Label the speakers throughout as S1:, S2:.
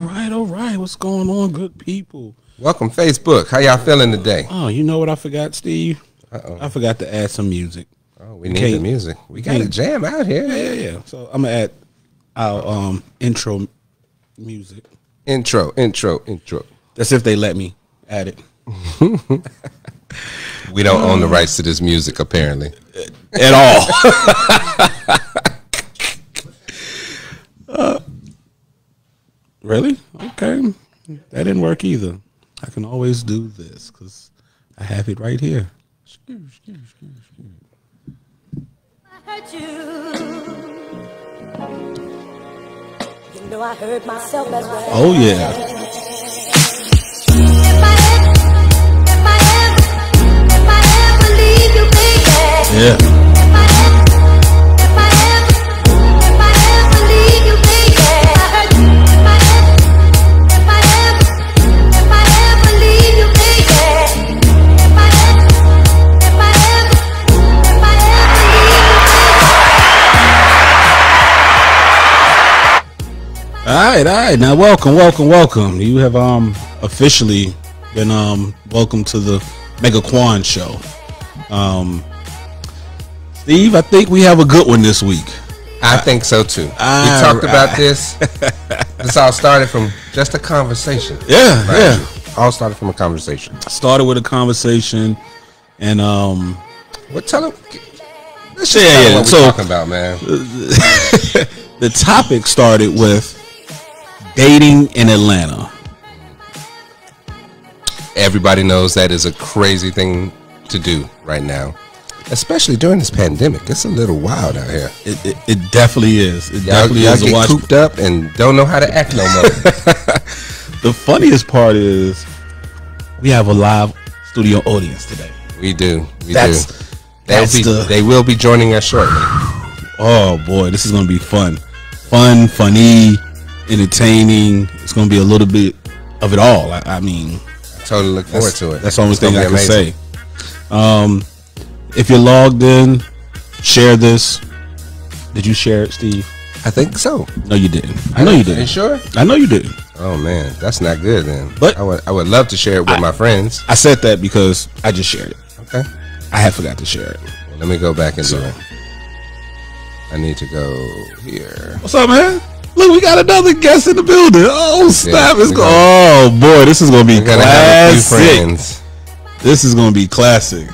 S1: All right. What's going on, good people?
S2: Welcome, Facebook. How y'all feeling today?
S1: Oh, you know what I forgot, Steve?
S2: Uh-oh.
S1: I forgot to add some music.
S2: Oh, we need the music. We got a jam out here.
S1: Yeah. So I'm gonna add our intro music.
S2: Intro.
S1: That's if they let me add it.
S2: We don't own the rights to this music, apparently.
S1: At all. Really? Okay. That didn't work either. I can always do this because I have it right here.
S3: I hurt you. You know I hurt myself as well.
S1: Oh, yeah.
S3: If I ever leave you, baby.
S1: Yeah.
S3: If I ever leave you, baby. I hurt you. If I ever leave you, baby. If I ever
S1: All right. Now, welcome. You have officially been welcome to the MegaQuian show. Steve, I think we have a good one this week.
S2: I think so too. We talked about this. This all started from just a conversation.
S1: Yeah.
S2: All started from a conversation.
S1: Started with a conversation, and
S2: What? Tell them. Let's
S1: Yeah,
S2: just tell them
S1: yeah,
S2: what
S1: so-
S2: we're talking about, man.
S1: the topic started with dating in Atlanta.
S2: Everybody knows that is a crazy thing to do right now, especially during this pandemic. It's a little wild out here.
S1: It definitely is. It
S2: Y'all
S1: definitely is a
S2: get
S1: watch.
S2: cooped up and don't know how to act no more.
S1: The funniest part is we have a live studio audience today.
S2: We do. They will be joining us shortly.
S1: Oh boy, this is gonna be fun, funny, entertaining. It's gonna be a little bit of it all. I mean,
S2: Totally look forward to it.
S1: that's the only
S2: It's
S1: thing
S2: gonna
S1: I
S2: be
S1: can
S2: amazing.
S1: say. If you're logged in, share this. Did you share it, Steve?
S2: I think so.
S1: No, you didn't. I know you
S2: Are you
S1: didn't.
S2: sure?
S1: I know you didn't.
S2: Oh man, that's not good then.
S1: But-
S2: I would love to share it with my friends.
S1: I said that because I just shared it.
S2: Okay.
S1: I had forgot to share it.
S2: Well, let me go back and do it. I need to go here.
S1: What's up, man? Look, we got another guest in the building. Oh, snap.
S2: Yeah,
S1: It's
S2: we
S1: go.
S2: got-
S1: Oh, boy. This is going to be
S2: We're gonna have a few
S1: classic.
S2: friends.
S1: This is going to be classic.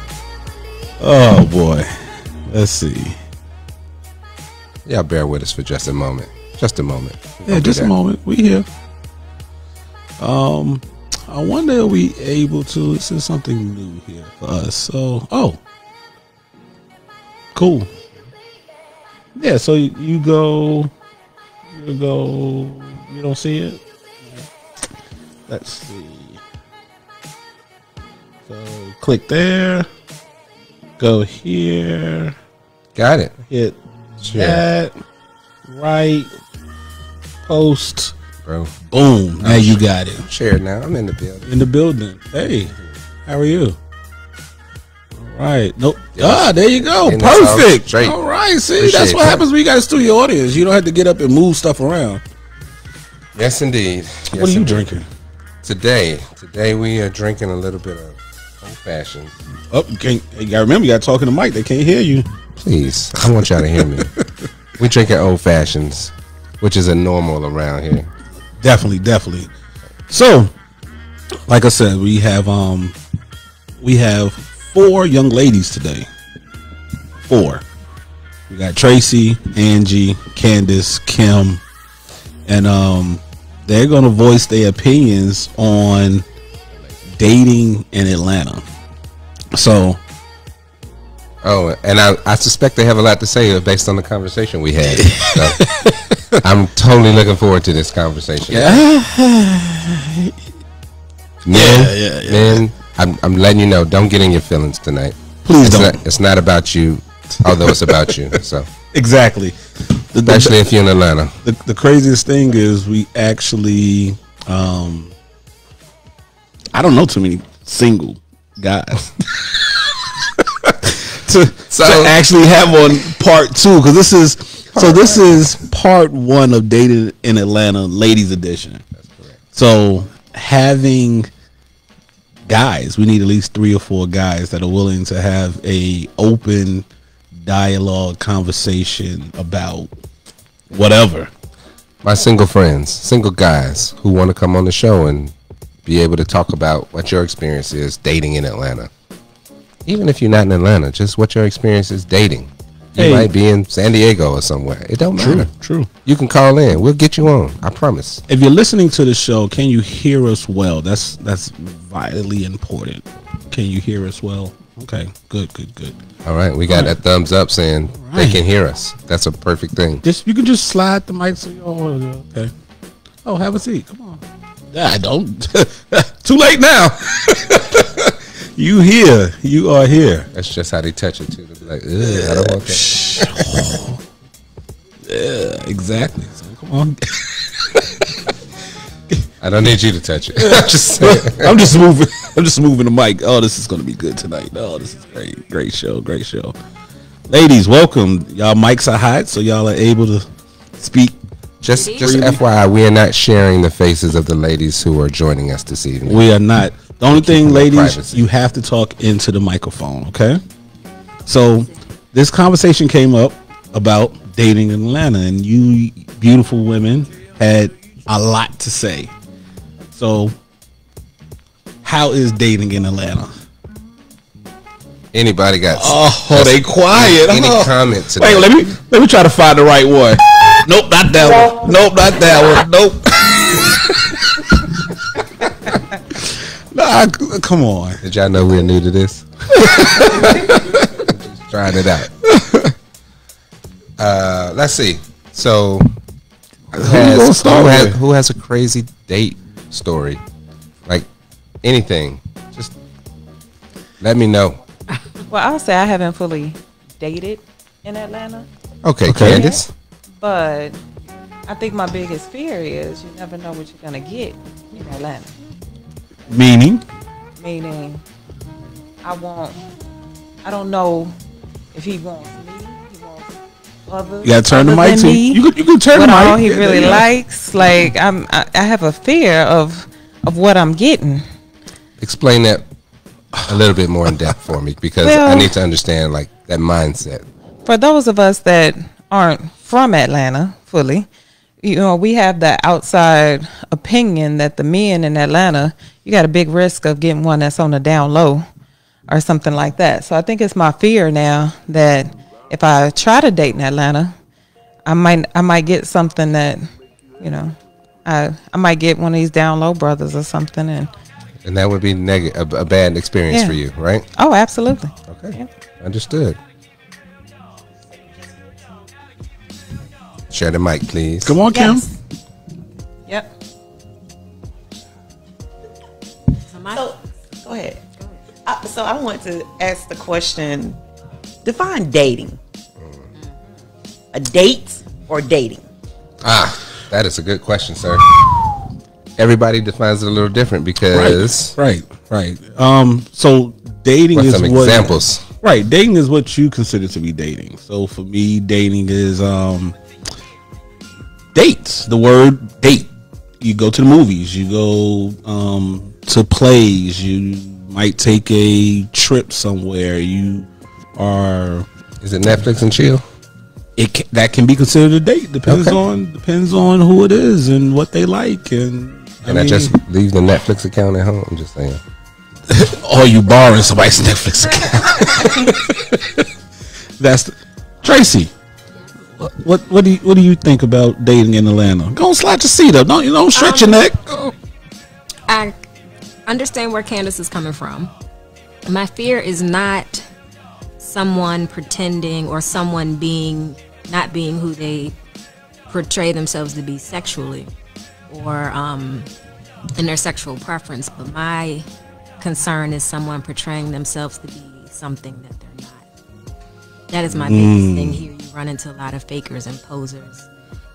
S1: Oh, boy. Let's see.
S2: Y'all bear with us for just a moment. Just a moment.
S1: Yeah, just a moment. We here. I wonder if we able to. This is something new here for us. So, cool. Yeah. So you go. You don't see it. Let's see. So click there. Go here.
S2: Got it.
S1: Hit
S2: Share.
S1: that. Right. Post.
S2: Bro.
S1: Boom. Now you got it.
S2: Share it now. I'm in the building.
S1: In the building. Hey, how are you? All right. Nope. There you go.
S2: And that's all
S1: Perfect.
S2: straight.
S1: All right. See,
S2: Appreciate
S1: that's what
S2: that.
S1: happens when you got a studio audience. You don't have to get up and move stuff around.
S2: Yes, indeed.
S1: What are you drinking?
S2: Today we are drinking a little bit of old fashioned.
S1: Oh, you can't. You gotta remember, you gotta talk in the mic. They can't hear you.
S2: Please, I want y'all to hear me. We drinking old fashions, which is a normal around here.
S1: Definitely. So, like I said, we have 4 young ladies today. 4. We got Tracy, Angie, Candace, Kim, and they're gonna voice their opinions on dating in Atlanta. So,
S2: And I suspect they have a lot to say based on the conversation we had. So, I'm totally looking forward to this conversation. Men, I'm letting you know, don't get in your feelings tonight.
S1: Please don't.
S2: It's not about you, although it's about you. So,
S1: exactly.
S2: especially if you're in Atlanta.
S1: The craziest thing is we actually, I don't know too many single guys to actually have on part 2, because this is part 1 of Dating in Atlanta, ladies edition.
S2: That's correct.
S1: So having guys, we need at least 3 or 4 guys that are willing to have a open dialogue conversation about whatever.
S2: My single friends, single guys who want to come on the show and be able to talk about what your experience is dating in Atlanta. Even if you're not in Atlanta, just what your experience is dating. You might be in San Diego or somewhere. It don't matter.
S1: True.
S2: You can call in. We'll get you on. I promise.
S1: If you're listening to the show, can you hear us well? That's vitally important. Can you hear us well? Okay, good.
S2: All right, we got that thumbs up saying they can hear us. That's a perfect thing.
S1: You can just slide the mic so y'all. Okay. Oh, have a seat. Come on. I don't. Too late now. You here? You are here.
S2: That's just how they touch it too. They'll be like, I don't want that.
S1: Yeah, exactly. So come on.
S2: I don't need you to touch it. I'm just saying.
S1: I'm just moving the mic. Oh, this is going to be good tonight. Oh, this is great. Great show. Ladies, welcome. Y'all mics are hot, so y'all are able to speak.
S2: Just FYI, we are not sharing the faces of the ladies who are joining us this evening.
S1: We are not. The only thing, ladies,
S2: privacy.
S1: you have to talk into the microphone, okay? So this conversation came up about dating in Atlanta, and you beautiful women had a lot to say. So how is dating in Atlanta?
S2: Anybody got?
S1: Oh, they quiet.
S2: Any comment today?
S1: Wait, let me try to find the right one. Nope, not that one. Nope, not that one. Nope. Nah, come on.
S2: Did y'all know we're new to this? Just trying it out. Let's see. So, who has a crazy date story? Like anything? Just let me know.
S4: Well, I'll say I haven't fully dated in Atlanta.
S2: Okay. Candace.
S4: But I think my biggest fear is you never know what you're gonna get in Atlanta.
S1: Meaning,
S4: I don't know if he wants me. He wants others.
S1: you gotta turn the mic to you. You can turn the
S4: what
S1: mic.
S4: all he really likes. Like I have a fear of what I'm getting.
S2: Explain that a little bit more in depth for me, because I need to understand like that mindset.
S4: For those of us that aren't from Atlanta fully, you know, we have the outside opinion that the men in Atlanta, you got a big risk of getting one that's on the down low or something like that. So I think it's my fear now that if I try to date in Atlanta, I might get something that, you know, I might get one of these down low brothers or something,
S2: and that would be a bad experience for you, right?
S4: Oh, absolutely.
S2: Okay, understood. Share the mic, please.
S1: Come on, Kim.
S4: Yes. Yep.
S5: So, go ahead. So I want to ask the question, define dating. A date or dating?
S2: That is a good question, sir. Everybody defines it a little different because...
S1: Right. So dating is
S2: some examples?
S1: Right, dating is what you consider to be dating. So for me, dating is... dates. The word date. You go to the movies. You go to plays. You might take a trip somewhere. You are.
S2: Is it Netflix and chill?
S1: That can be considered a date. Depends on who it is and what they like. And
S2: I just leave the Netflix account at home? I'm just saying.
S1: Or you borrowing somebody's Netflix account. That's Tracy. What do you think about dating in Atlanta? Go and slide your seat up. Don't stretch your neck.
S6: I understand where Candace is coming from. My fear is not someone pretending or someone not being who they portray themselves to be sexually or in their sexual preference, but my concern is someone portraying themselves to be something that they're not. That is my biggest thing here. You run into a lot of fakers and posers.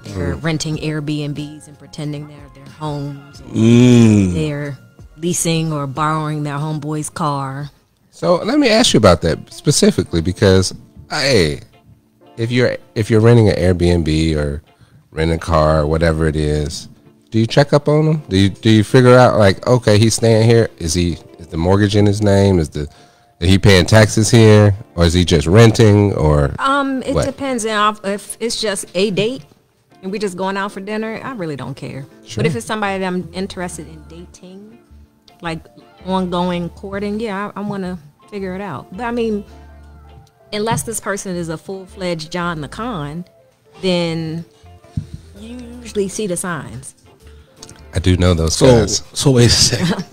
S6: They're renting Airbnbs and pretending they're their homes. They're leasing or borrowing their homeboy's car.
S2: So let me ask you about that specifically, because if you're renting an Airbnb or renting a car or whatever it is, you check up on him? Do you figure out like, okay, he's staying here? Is the mortgage in his name? Is he paying taxes here, or is he just renting? Or
S6: it depends on if it's just a date and we're just going out for dinner. I really don't care.
S2: Sure.
S6: But if it's somebody that I'm interested in dating, like ongoing courting, yeah, I want to figure it out. But I mean, unless this person is a full-fledged John the Con, then you usually see the signs.
S2: I do know those guys.
S1: So wait a second.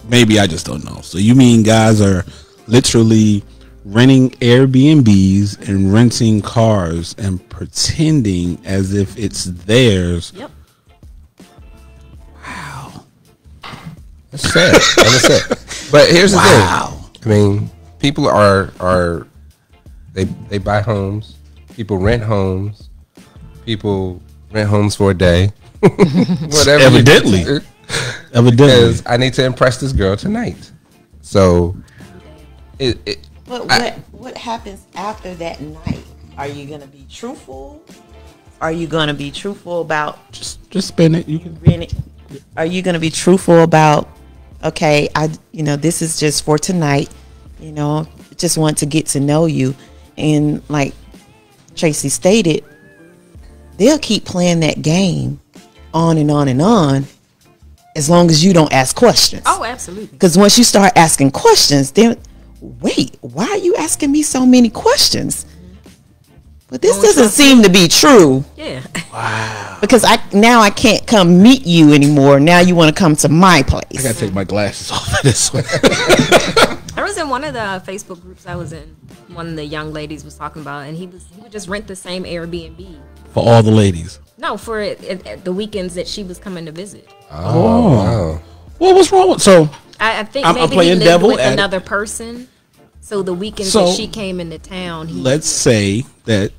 S1: Maybe I just don't know. So you mean guys are literally renting Airbnbs and renting cars and pretending as if it's theirs?
S6: Yep.
S1: Wow.
S2: That's sad. That's sad. But here's the thing. I mean, people are they buy homes. People rent homes. People rent homes for a day. Whatever.
S1: Evidently.
S2: Because I need to impress this girl tonight. So,
S5: But what happens after that night? Are you gonna be truthful? Are you gonna be truthful about
S1: just spend it? You can
S5: rent it? Are you gonna be truthful about? Okay, this is just for tonight. Just want to get to know you, and like Tracy stated, they'll keep playing that game on and on and on as long as you don't ask questions.
S6: Oh, absolutely.
S5: Because once you start asking questions, then wait, why are you asking me so many questions? But this doesn't seem to be true.
S6: Yeah.
S1: Wow.
S5: Because I can't come meet you anymore. Now you want to come to my place.
S1: I gotta take my glasses off of this one.
S6: I was in one of the Facebook groups I was in. One of the young ladies was talking about, and he would just rent the same Airbnb
S1: For all the ladies.
S6: No, for at the weekends that she was coming to visit.
S2: Oh, wow.
S1: Well, what's wrong with
S6: I think
S1: I'm
S6: maybe he
S1: playing
S6: lived
S1: devil
S6: with
S1: at-
S6: another person. So the weekends
S1: So,
S6: that she came into town,
S1: let's say that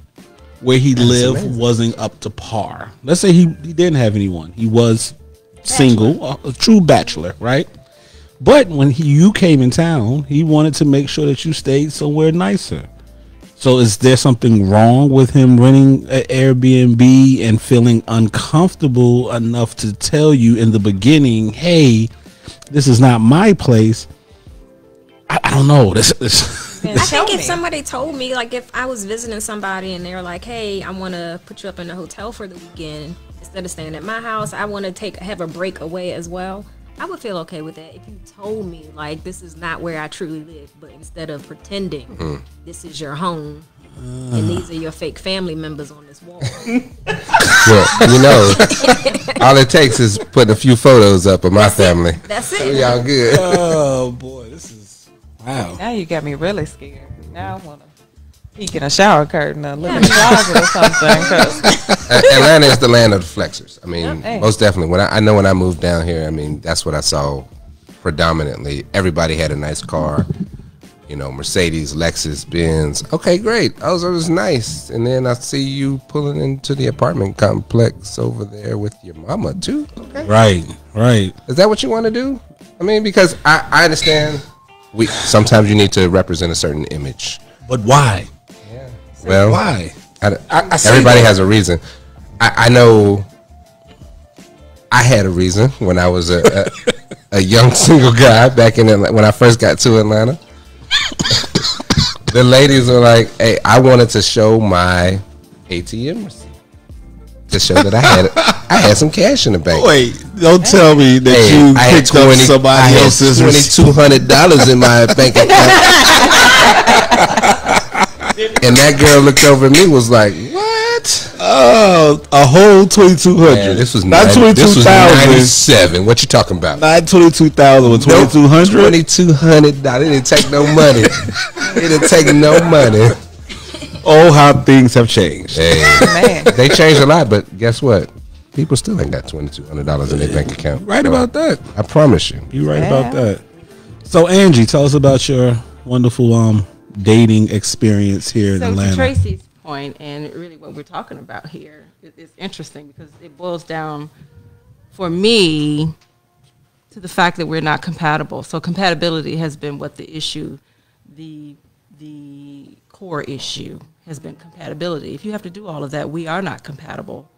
S1: where he lived wasn't up to par. Let's say he didn't have anyone. He was single, a true bachelor, right? But when you came in town, he wanted to make sure that you stayed somewhere nicer. So is there something wrong with him renting an Airbnb and feeling uncomfortable enough to tell you in the beginning, hey, this is not my place? I don't know.
S6: I think if somebody told me, like if I was visiting somebody and they're like, hey, I want to put you up in a hotel for the weekend instead of staying at my house, I want to have a break away as well, I would feel okay with that. If you told me, like, this is not where I truly live, but instead of pretending this is your home and these are your fake family members on this wall.
S2: Well, all it takes is putting a few photos up of my family.
S6: That's it.
S2: Y'all good.
S1: Oh, boy. This is... Wow.
S4: Now you got me really scared. Now I want to peek in a shower curtain or look in the closet or something. 'Cause
S2: Atlanta is the land of the flexers. I mean,
S4: Hey.
S2: most definitely. When I moved down here, I mean, that's what I saw predominantly. Everybody had a nice car. Mercedes, Lexus, Benz. Okay, great. Those are nice. And then I see you pulling into the apartment complex over there with your mama too. Okay.
S1: Right.
S2: Is that what you want to do? I mean, because I understand sometimes you need to represent a certain image.
S1: But why?
S2: Yeah. Well,
S1: Why?
S2: I everybody has a reason. I know I had a reason when I was a young single guy back in Atlanta, when I first got to Atlanta. The ladies were like, hey, I wanted to show my ATM receipt to show that I had some cash in the bank.
S1: Wait, don't tell me that you
S2: I had
S1: picked up somebody else's receipt.
S2: $2,200 in my bank account. And that girl looked over at me, was like, "What?
S1: Oh, a whole 2,200.
S2: Man, this was
S1: not
S2: 92,000.
S1: 22,000.
S2: 97. What you talking about?
S1: Not 22,000 with 2,200.
S2: $2,200. It didn't take no money. It didn't take no money.
S1: Oh, how things have changed.
S2: Hey,
S4: man,
S2: they changed a lot, but guess what? People still ain't got $2,200 in their bank account.
S1: Right about that.
S2: I promise you.
S1: You're right about that. So, Angie, tell us about your wonderful dating experience here in
S7: So
S1: Atlanta.
S7: to Tracy's point, and really what we're talking about here, it's interesting because it boils down, for me, to the fact that we're not compatible. So compatibility has been what the issue, the core issue has been compatibility. If you have to do all of that, we are not compatible.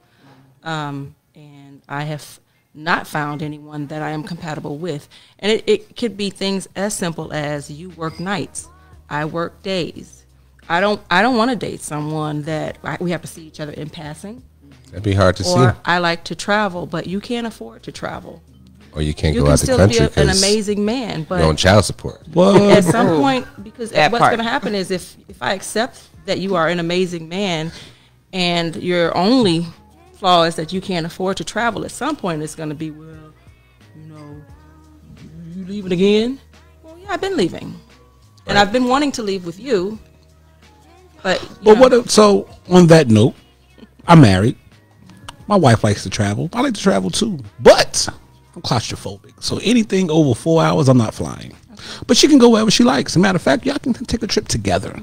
S7: And and I have not found anyone that I am compatible with. And it could be things as simple as you work nights, I work days. I don't want to date someone that we have to see each other in passing.
S2: That'd be hard to
S7: Or
S2: see.
S7: I like to travel, but you can't afford to travel.
S2: Or you can't
S7: You
S2: go
S7: can
S2: out the
S7: still
S2: country
S7: be an
S2: because
S7: amazing man, but
S2: you're on child support.
S7: at some point, because
S4: That
S7: what's
S4: part.
S7: going to happen is if I accept that you are an amazing man and your only flaw is that you can't afford to travel, at some point it's going to be, well, you leaving again? Well, yeah, I've been leaving. And I've been wanting to leave with you. But
S1: So on that note, I'm married. My wife likes to travel. I like to travel too, but I'm claustrophobic. So anything over 4 hours, I'm not flying. But she can go wherever she likes. As a matter of fact, y'all can take a trip together.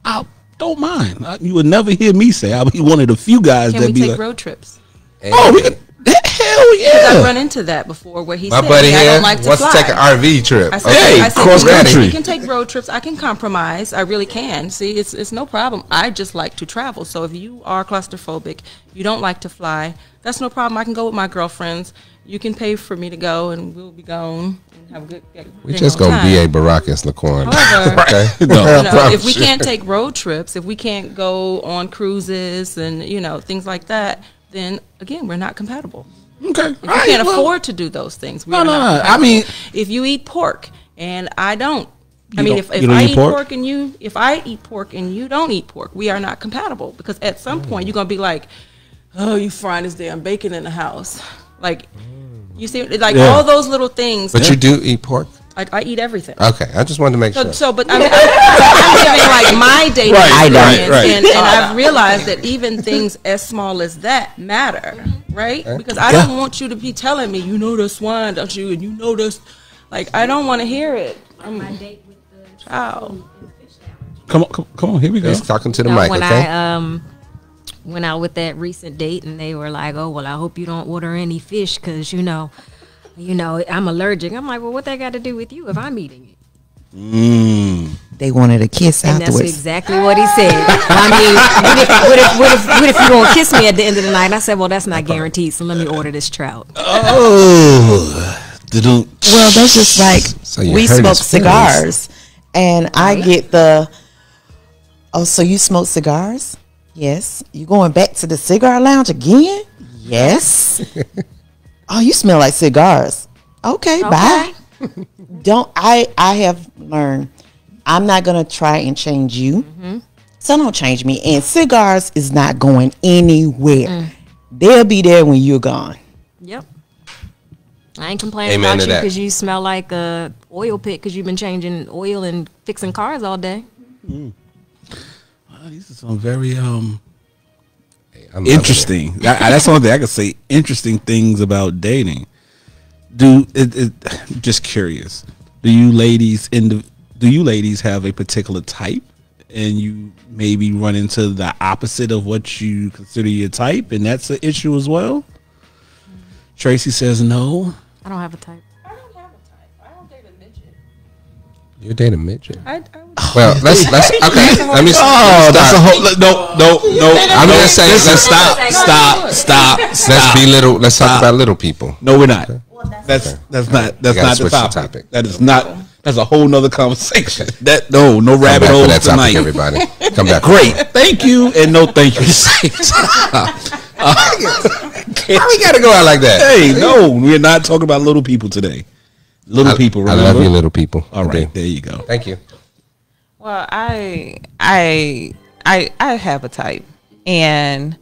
S1: I don't mind. You would never hear me say I'll be one of the few guys
S7: can
S1: that
S7: we
S1: be
S7: take
S1: like,
S7: road trips?
S1: "Oh, we can." Hell
S7: I've
S1: yeah!
S7: run into that before where he
S2: My
S7: said,
S2: buddy
S7: "Hey, I
S2: here
S7: don't like to
S2: wants
S7: fly."
S2: to take an RV trip.
S7: I said,
S1: Hey,
S7: I said,
S1: cross country.
S7: We can take road trips. I can compromise. I really can. See, it's no problem. I just like to travel. So if you are claustrophobic, you don't like to fly, that's no problem. I can go with my girlfriends. You can pay for me to go, and we'll be gone and have a good.
S2: We just gonna be a Baracus Lacorn.
S7: However,
S2: Okay.
S1: No.
S7: you know, if we can't take road trips, if we can't go on cruises and things like that, then again, we're not compatible.
S1: Okay.
S7: If you can't afford to do those things, we are not
S1: I mean,
S7: if you eat pork and I don't,
S1: You
S7: I mean,
S1: don't-
S7: if
S1: you don't
S7: I
S1: eat
S7: eat
S1: pork?
S7: pork and if I eat pork and you don't eat pork, we are not compatible because at some point you're gonna be like, oh, you frying this damn bacon in the house, like you see, like
S1: Yeah.
S7: all those little things.
S2: But you do eat pork?
S7: I eat everything.
S2: Okay, I just wanted to make sure.
S7: But I'm giving like my dating
S1: Right,
S7: experience,
S1: right.
S7: and I've realized that even things as small as that matter, right? Because I don't want you to be telling me, this wine, don't you? And this, like, I don't want to hear it. Child.
S1: come on, here we go.
S2: He's talking to the mic,
S6: when
S2: okay?
S6: I went out with that recent date and they were like, oh, well, I hope you don't order any fish because, I'm allergic. I'm like, well, what that got to do with you if I'm eating it?
S5: They wanted a kiss
S6: And that's
S5: afterwards.
S6: exactly what he said. I mean, what if you gonna kiss me at the end of the night? And I said, well, that's not guaranteed. So let me order this trout.
S1: Oh,
S5: Well, that's just like
S2: So you
S5: we
S2: hurt
S5: smoke
S2: his feelings.
S5: cigars, and I get the. Oh, so you smoke cigars? Yes. You going back to the cigar lounge again? Yes. Oh, you smell like cigars. Okay, bye. Don't I have learned I'm not gonna try and change you. So don't change me. And cigars is not going anywhere. They'll be there when you're gone.
S6: Yep. I ain't complaining
S2: Amen
S6: about
S2: to
S6: you
S2: that.
S6: because you smell like a oil pit because you've been changing oil and fixing cars all day.
S1: these are some very
S2: I'm loving
S1: interesting. That's the only thing I can say. Interesting things about dating. Just curious. Do you ladies have a particular type, and you maybe run into the opposite of what you consider your type, and that's an issue as well? Tracy says no.
S6: I don't have a type.
S7: I don't have a type. I don't date a midget.
S2: You're dating midget.
S7: I would
S2: Well, let's okay. Let me.
S1: Oh, that's a whole no.
S2: I'm gonna say let's
S1: Stop.
S2: Let's be little. Let's talk about little people.
S1: No, we're not. That's not
S2: gotta
S1: the
S2: switch the
S1: topic.
S2: topic.
S1: That is not. That's a whole nother conversation. No
S2: Come
S1: rabbit
S2: back for
S1: holes
S2: that topic,
S1: tonight.
S2: everybody. Come back.
S1: Great, thank you, and no thank you.
S2: Why we gotta go out like that?
S1: Hey, no, we're not talking about little people today. Little people,
S2: I
S1: remember?
S2: love you, little people.
S1: All
S2: I
S1: right,
S2: do.
S1: there you go.
S2: Thank you.
S4: Well, I have a type, and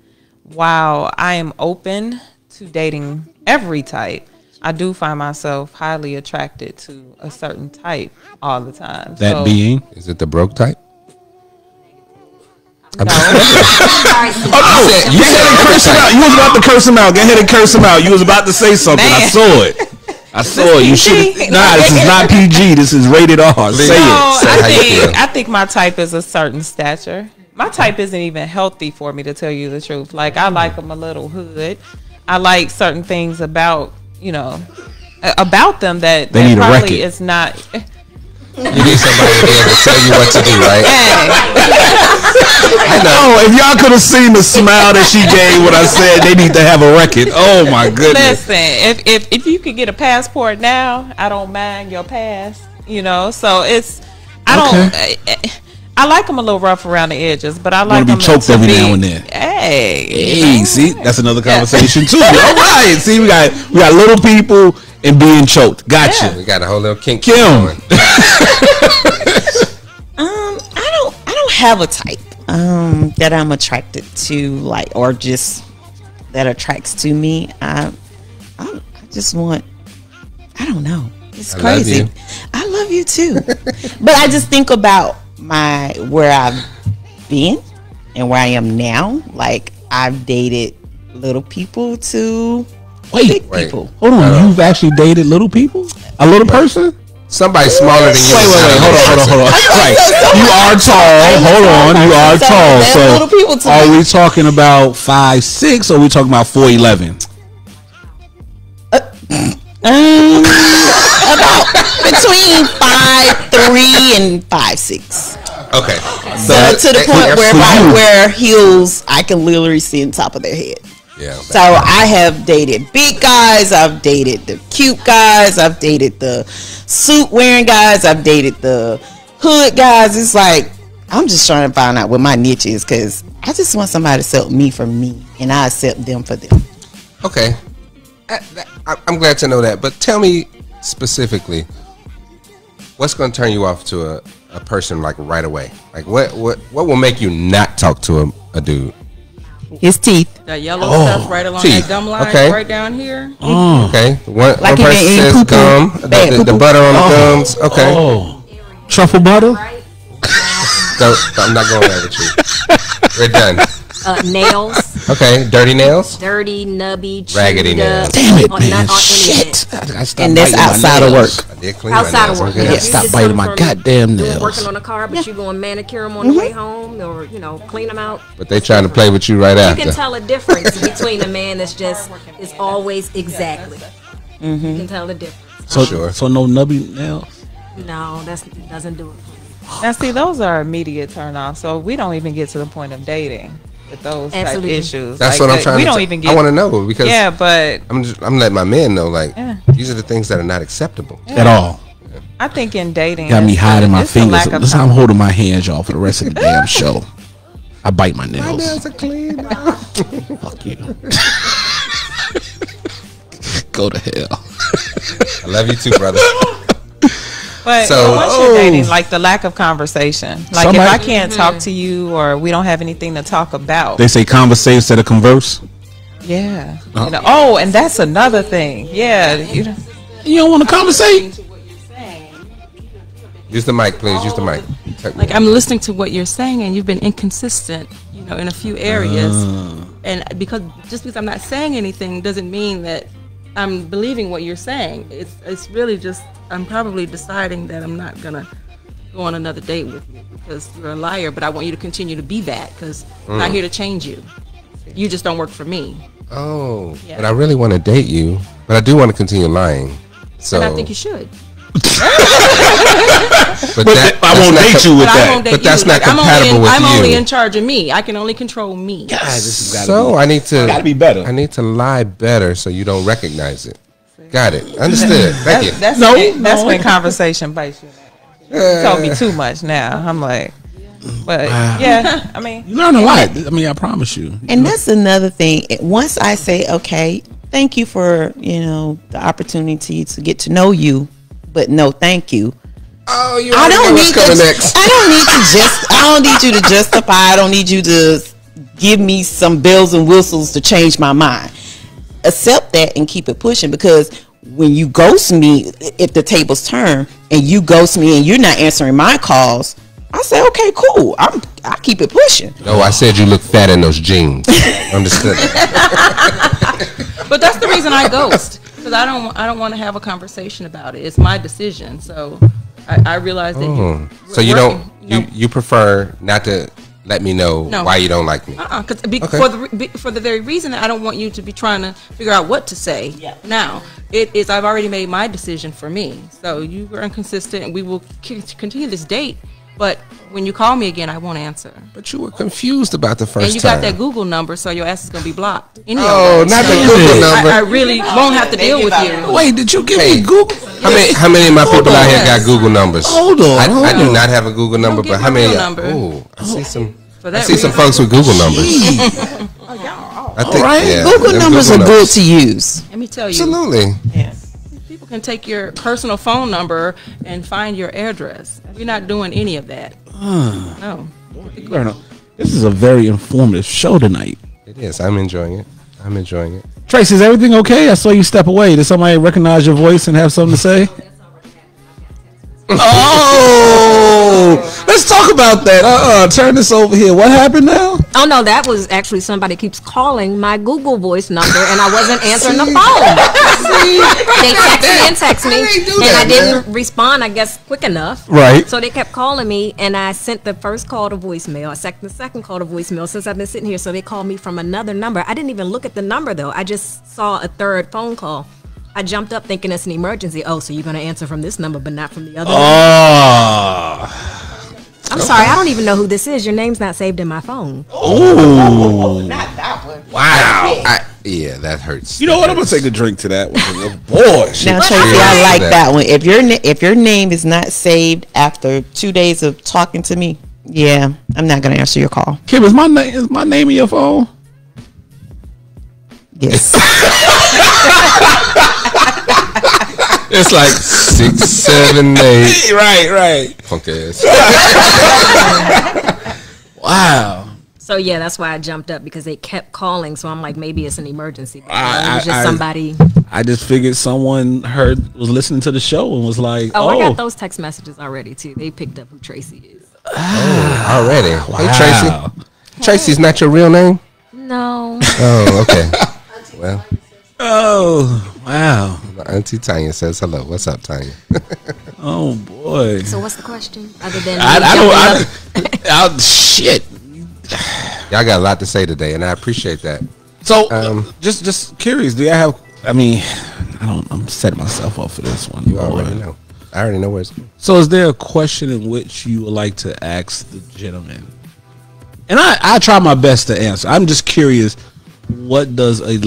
S4: while I am open to dating every type, I do find myself highly attracted to a certain type all the time.
S1: That
S4: So-
S1: being,
S2: Is it the broke type?
S4: no.
S1: you curse him out. You was about to curse him out. Go ahead and curse him out. You was about to say something. I
S4: Man.
S1: saw it. I saw it. You should.
S4: PG?
S1: Nah, this is not PG. This is rated R. Say
S2: No.
S1: it.
S2: Say how you feel.
S4: I think my type is a certain stature. My type isn't even healthy for me, to tell you the truth. Like, I like them a little hood. I like certain things about about them that
S1: They need a
S4: probably
S1: record.
S4: is not.
S2: You need somebody to be able to tell you what to do, right?
S4: Hey.
S1: Oh, if y'all could have seen the smile that she gave when I said they need to have a record. Oh my goodness.
S4: Listen, if you could get a passport now, I don't mind your past. So it's I like them a little rough around the edges, but I like them
S1: to be choked every now and then.
S4: Hey,
S1: see, that's another conversation too. All right, see, we got little people and being choked. Gotcha.
S2: We got a whole little kink.
S1: Kim.
S5: I don't have a type that I'm attracted to, like, or just that attracts to me. I just want. I don't know. It's crazy. I love you too, but I just think about where I've been and where I am now. Like, I've dated little people to big people.
S1: Hold on, you've actually dated little people? A little person?
S2: Somebody smaller than you.
S1: Wait, hold on. Right. You are tall. Hold on, you are tall. So
S5: little people to
S1: are we talking about 5'6" or are we talking about 4'11"?
S5: About between 5'3" and 5'6".
S2: Okay.
S5: So to the point where if I wear heels, I can literally see on top of their head.
S2: Yeah.
S5: So I have dated big guys. I've dated the cute guys. I've dated the suit wearing guys. I've dated the hood guys. It's like, I'm just trying to find out what my niche is, because I just want somebody to accept me for me, and I accept them for them.
S2: Okay. I'm glad to know that. But tell me specifically, what's going to turn you off to a person, like, right away? Like, what will make you not talk to a dude?
S5: His teeth.
S7: That yellow stuff right along that gum line, right down here.
S2: Okay. One
S5: Like
S2: person says
S5: poo-poo.
S2: gum, the butter on the gums. Okay.
S1: Oh. Truffle butter?
S2: I'm not going there with you. We're done.
S6: Nails.
S2: Okay. Dirty nails?
S6: Dirty, nubby,
S2: Raggedy nails.
S1: Damn it,
S6: Not
S1: man.
S6: on any of
S1: Shit.
S6: it.
S5: And that's outside of work.
S2: I did clean
S6: Outside
S2: my
S6: of
S2: nails.
S6: work.
S2: Okay.
S6: Yeah.
S1: Yeah, stop
S6: just
S1: biting
S6: come
S1: my
S6: from
S1: goddamn
S6: doing
S1: nails.
S6: working on a car, but you go and manicure them on the way home, or clean them out.
S2: But they trying to play with you right
S6: You
S2: after.
S6: can tell a difference between a man that's just is always exactly. You can tell the difference.
S1: So,
S2: Sure.
S1: so no nubby nails?
S6: No, that doesn't do it.
S4: Now, see, those are immediate turn off. So we don't even get to the point of dating with those
S6: Absolutely.
S4: type issues.
S2: That's
S4: Like
S2: what I'm
S4: that.
S2: trying
S4: We
S2: to
S4: don't even get.
S2: I want to know, because
S4: but
S2: I'm letting my men know, like,
S4: Yeah.
S2: these are the things that are not acceptable.
S1: At all.
S4: I think in dating,
S1: Got me
S4: it's
S1: hiding my
S4: it's the
S1: fingers.
S4: lack of
S1: Listen, I'm holding my hands y'all for the rest of the damn show. I bite my nails.
S2: My nails are clean now.
S1: Fuck you. Go to hell.
S2: I love you too, brother.
S4: But
S2: So-
S4: once you're dating, like the lack of conversation. Like
S1: Somebody-
S4: if I can't talk to you or we don't have anything to talk about.
S1: They say conversate instead of converse.
S4: Yeah. Oh, and that's another thing. Yeah.
S1: You don't want to conversate?
S2: Use the mic, please. Use the mic.
S7: Like, I'm listening to what you're saying, and you've been inconsistent, in a few areas. And just because I'm not saying anything doesn't mean that I'm believing what you're saying. It's really just, I'm probably deciding that I'm not gonna go on another date with you because you're a liar. But I want you to continue to be that, because I'm not here to change you. You just don't work for me.
S2: Oh,
S7: Yeah.
S2: but I really want to date you, but I do want to continue lying. So,
S7: And I think you should.
S2: but
S1: I won't date you with
S7: But I
S1: that.
S7: won't date
S2: But that's
S7: you.
S2: not compatible with
S7: I'm only
S2: you.
S7: in charge of me. I can only control me.
S1: God, this has got
S2: So I need to
S1: gotta be better.
S2: I need to lie better so you don't recognize it. Got it. Understood. Thank you.
S4: That's when conversation bites you. You told me too much now. I'm like, but yeah, I mean,
S1: You learn a lot. I mean, I promise you.
S5: And that's another thing. Once I say, okay, thank you for, the opportunity to get to know you, but no, thank you.
S2: Oh, you
S5: I
S2: already know
S5: don't
S2: what's
S5: need
S2: coming
S5: to,
S2: next.
S5: I don't need you to justify. I don't need you to give me some bells and whistles to change my mind. Accept that and keep it pushing, because when you ghost me, if the tables turn and you ghost me and you're not answering my calls, I say, okay, cool. I keep it pushing.
S2: No, I said you look fat in those jeans. Understood.
S7: But that's the reason I ghost, because I don't want to have a conversation about it. It's my decision. So I realize that.
S2: So you don't you prefer not to let me know
S7: No.
S2: why you don't like me.
S7: For the very reason that I don't want you to be trying to figure out what to say. Yeah. Now it is. I've already made my decision for me. So you were inconsistent, and we will continue this date But when you call me again, I won't answer.
S2: But you were confused about the first
S7: And you
S2: time.
S7: got that Google number, so your ass is going to be blocked.
S2: Oh, not the Google number.
S7: I really won't have to deal with you.
S1: Wait, did you give me Google?
S2: How many of my people out here got Google numbers?
S1: Hold on.
S2: I do not have a Google number,
S7: get
S2: but how
S7: my
S2: many?
S7: real number.
S2: Oh, I see some.
S7: For
S2: I
S7: that
S2: see some
S7: reason.
S2: folks with Google numbers. I think,
S1: right.
S2: yeah,
S5: Google
S2: them
S5: numbers are good to use.
S7: Let me tell you.
S2: Absolutely.
S7: People can take your personal phone number and find your address. We're not doing any of that. No.
S1: This is a very informative show tonight.
S2: It is. I'm enjoying it.
S1: Tracy, is everything okay? I saw you step away. Did somebody recognize your voice and have something to say? Oh, let's talk about that. Turn this over here. What happened now?
S6: Oh no, that was actually somebody keeps calling my Google Voice number, and I wasn't answering the phone. They text me, and I didn't respond, I guess, quick enough.
S1: Right.
S6: So they kept calling me, and I sent the first call to voicemail. I sent the second call to voicemail since I've been sitting here. So they called me from another number. I didn't even look at the number though. I just saw a third phone call. I jumped up thinking it's an emergency. Oh, so you're going to answer from this number, but not from the other number? I'm sorry, I don't even know who this is. Your name's not saved in my phone.
S1: Oh,
S2: Wow. Yeah, that hurts.
S1: you know what? I'm gonna take a drink to that one. Boy, shit.
S5: Now, Tracy, I like that one. If your name is not saved after 2 days of talking to me, yeah, I'm not gonna answer your call.
S1: Kim, is my name in your phone?
S5: Yes.
S2: It's like 6, 7, 8.
S1: Right.
S2: Punk ass.
S1: Wow.
S6: So yeah, that's why I jumped up because they kept calling. So I'm like, maybe it's an emergency. But
S1: I-
S6: it was just
S1: I-
S6: somebody.
S1: I just figured someone was listening to the show and was like,
S6: Oh, I got those text messages already too. They picked up who Tracy is.
S2: Already.
S1: Wow.
S2: Hey, Tracy. Tracy's not your real name?
S6: No.
S2: Oh, okay. Well,
S1: Oh, wow.
S2: my Auntie Tanya says hello. What's up, Tanya?
S1: Oh, boy.
S6: So what's the question? Other than
S1: Shit.
S2: Y'all got a lot to say today, and I appreciate that.
S1: So, just curious, do you have, I'm setting myself up for this one.
S2: You already know. I already know where it's going.
S1: So is there a question in which you would like to ask the gentleman? And I try my best to answer. I'm just curious, what does a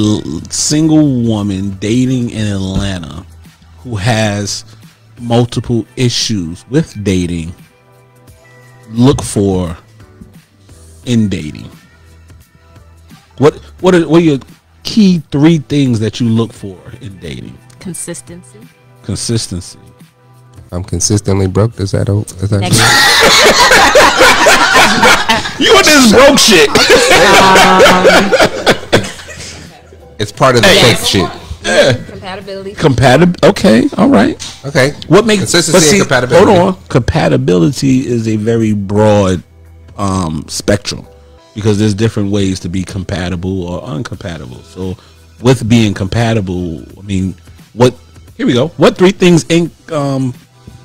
S1: single woman dating in Atlanta who has multiple issues with dating look for in dating? What are your key 3 things that you look for in dating?
S6: consistency.
S1: Consistency.
S2: I'm consistently broke. Is that
S6: Next.
S1: You with this broke shit.
S2: It's part of the fake shit.
S6: Compatibility.
S1: Okay, all right.
S2: Okay.
S1: What makes
S2: consistency and compatibility?
S1: Hold on. Compatibility is a very broad spectrum because there's different ways to be compatible or uncompatible. So with being compatible, here we go. What 3 things in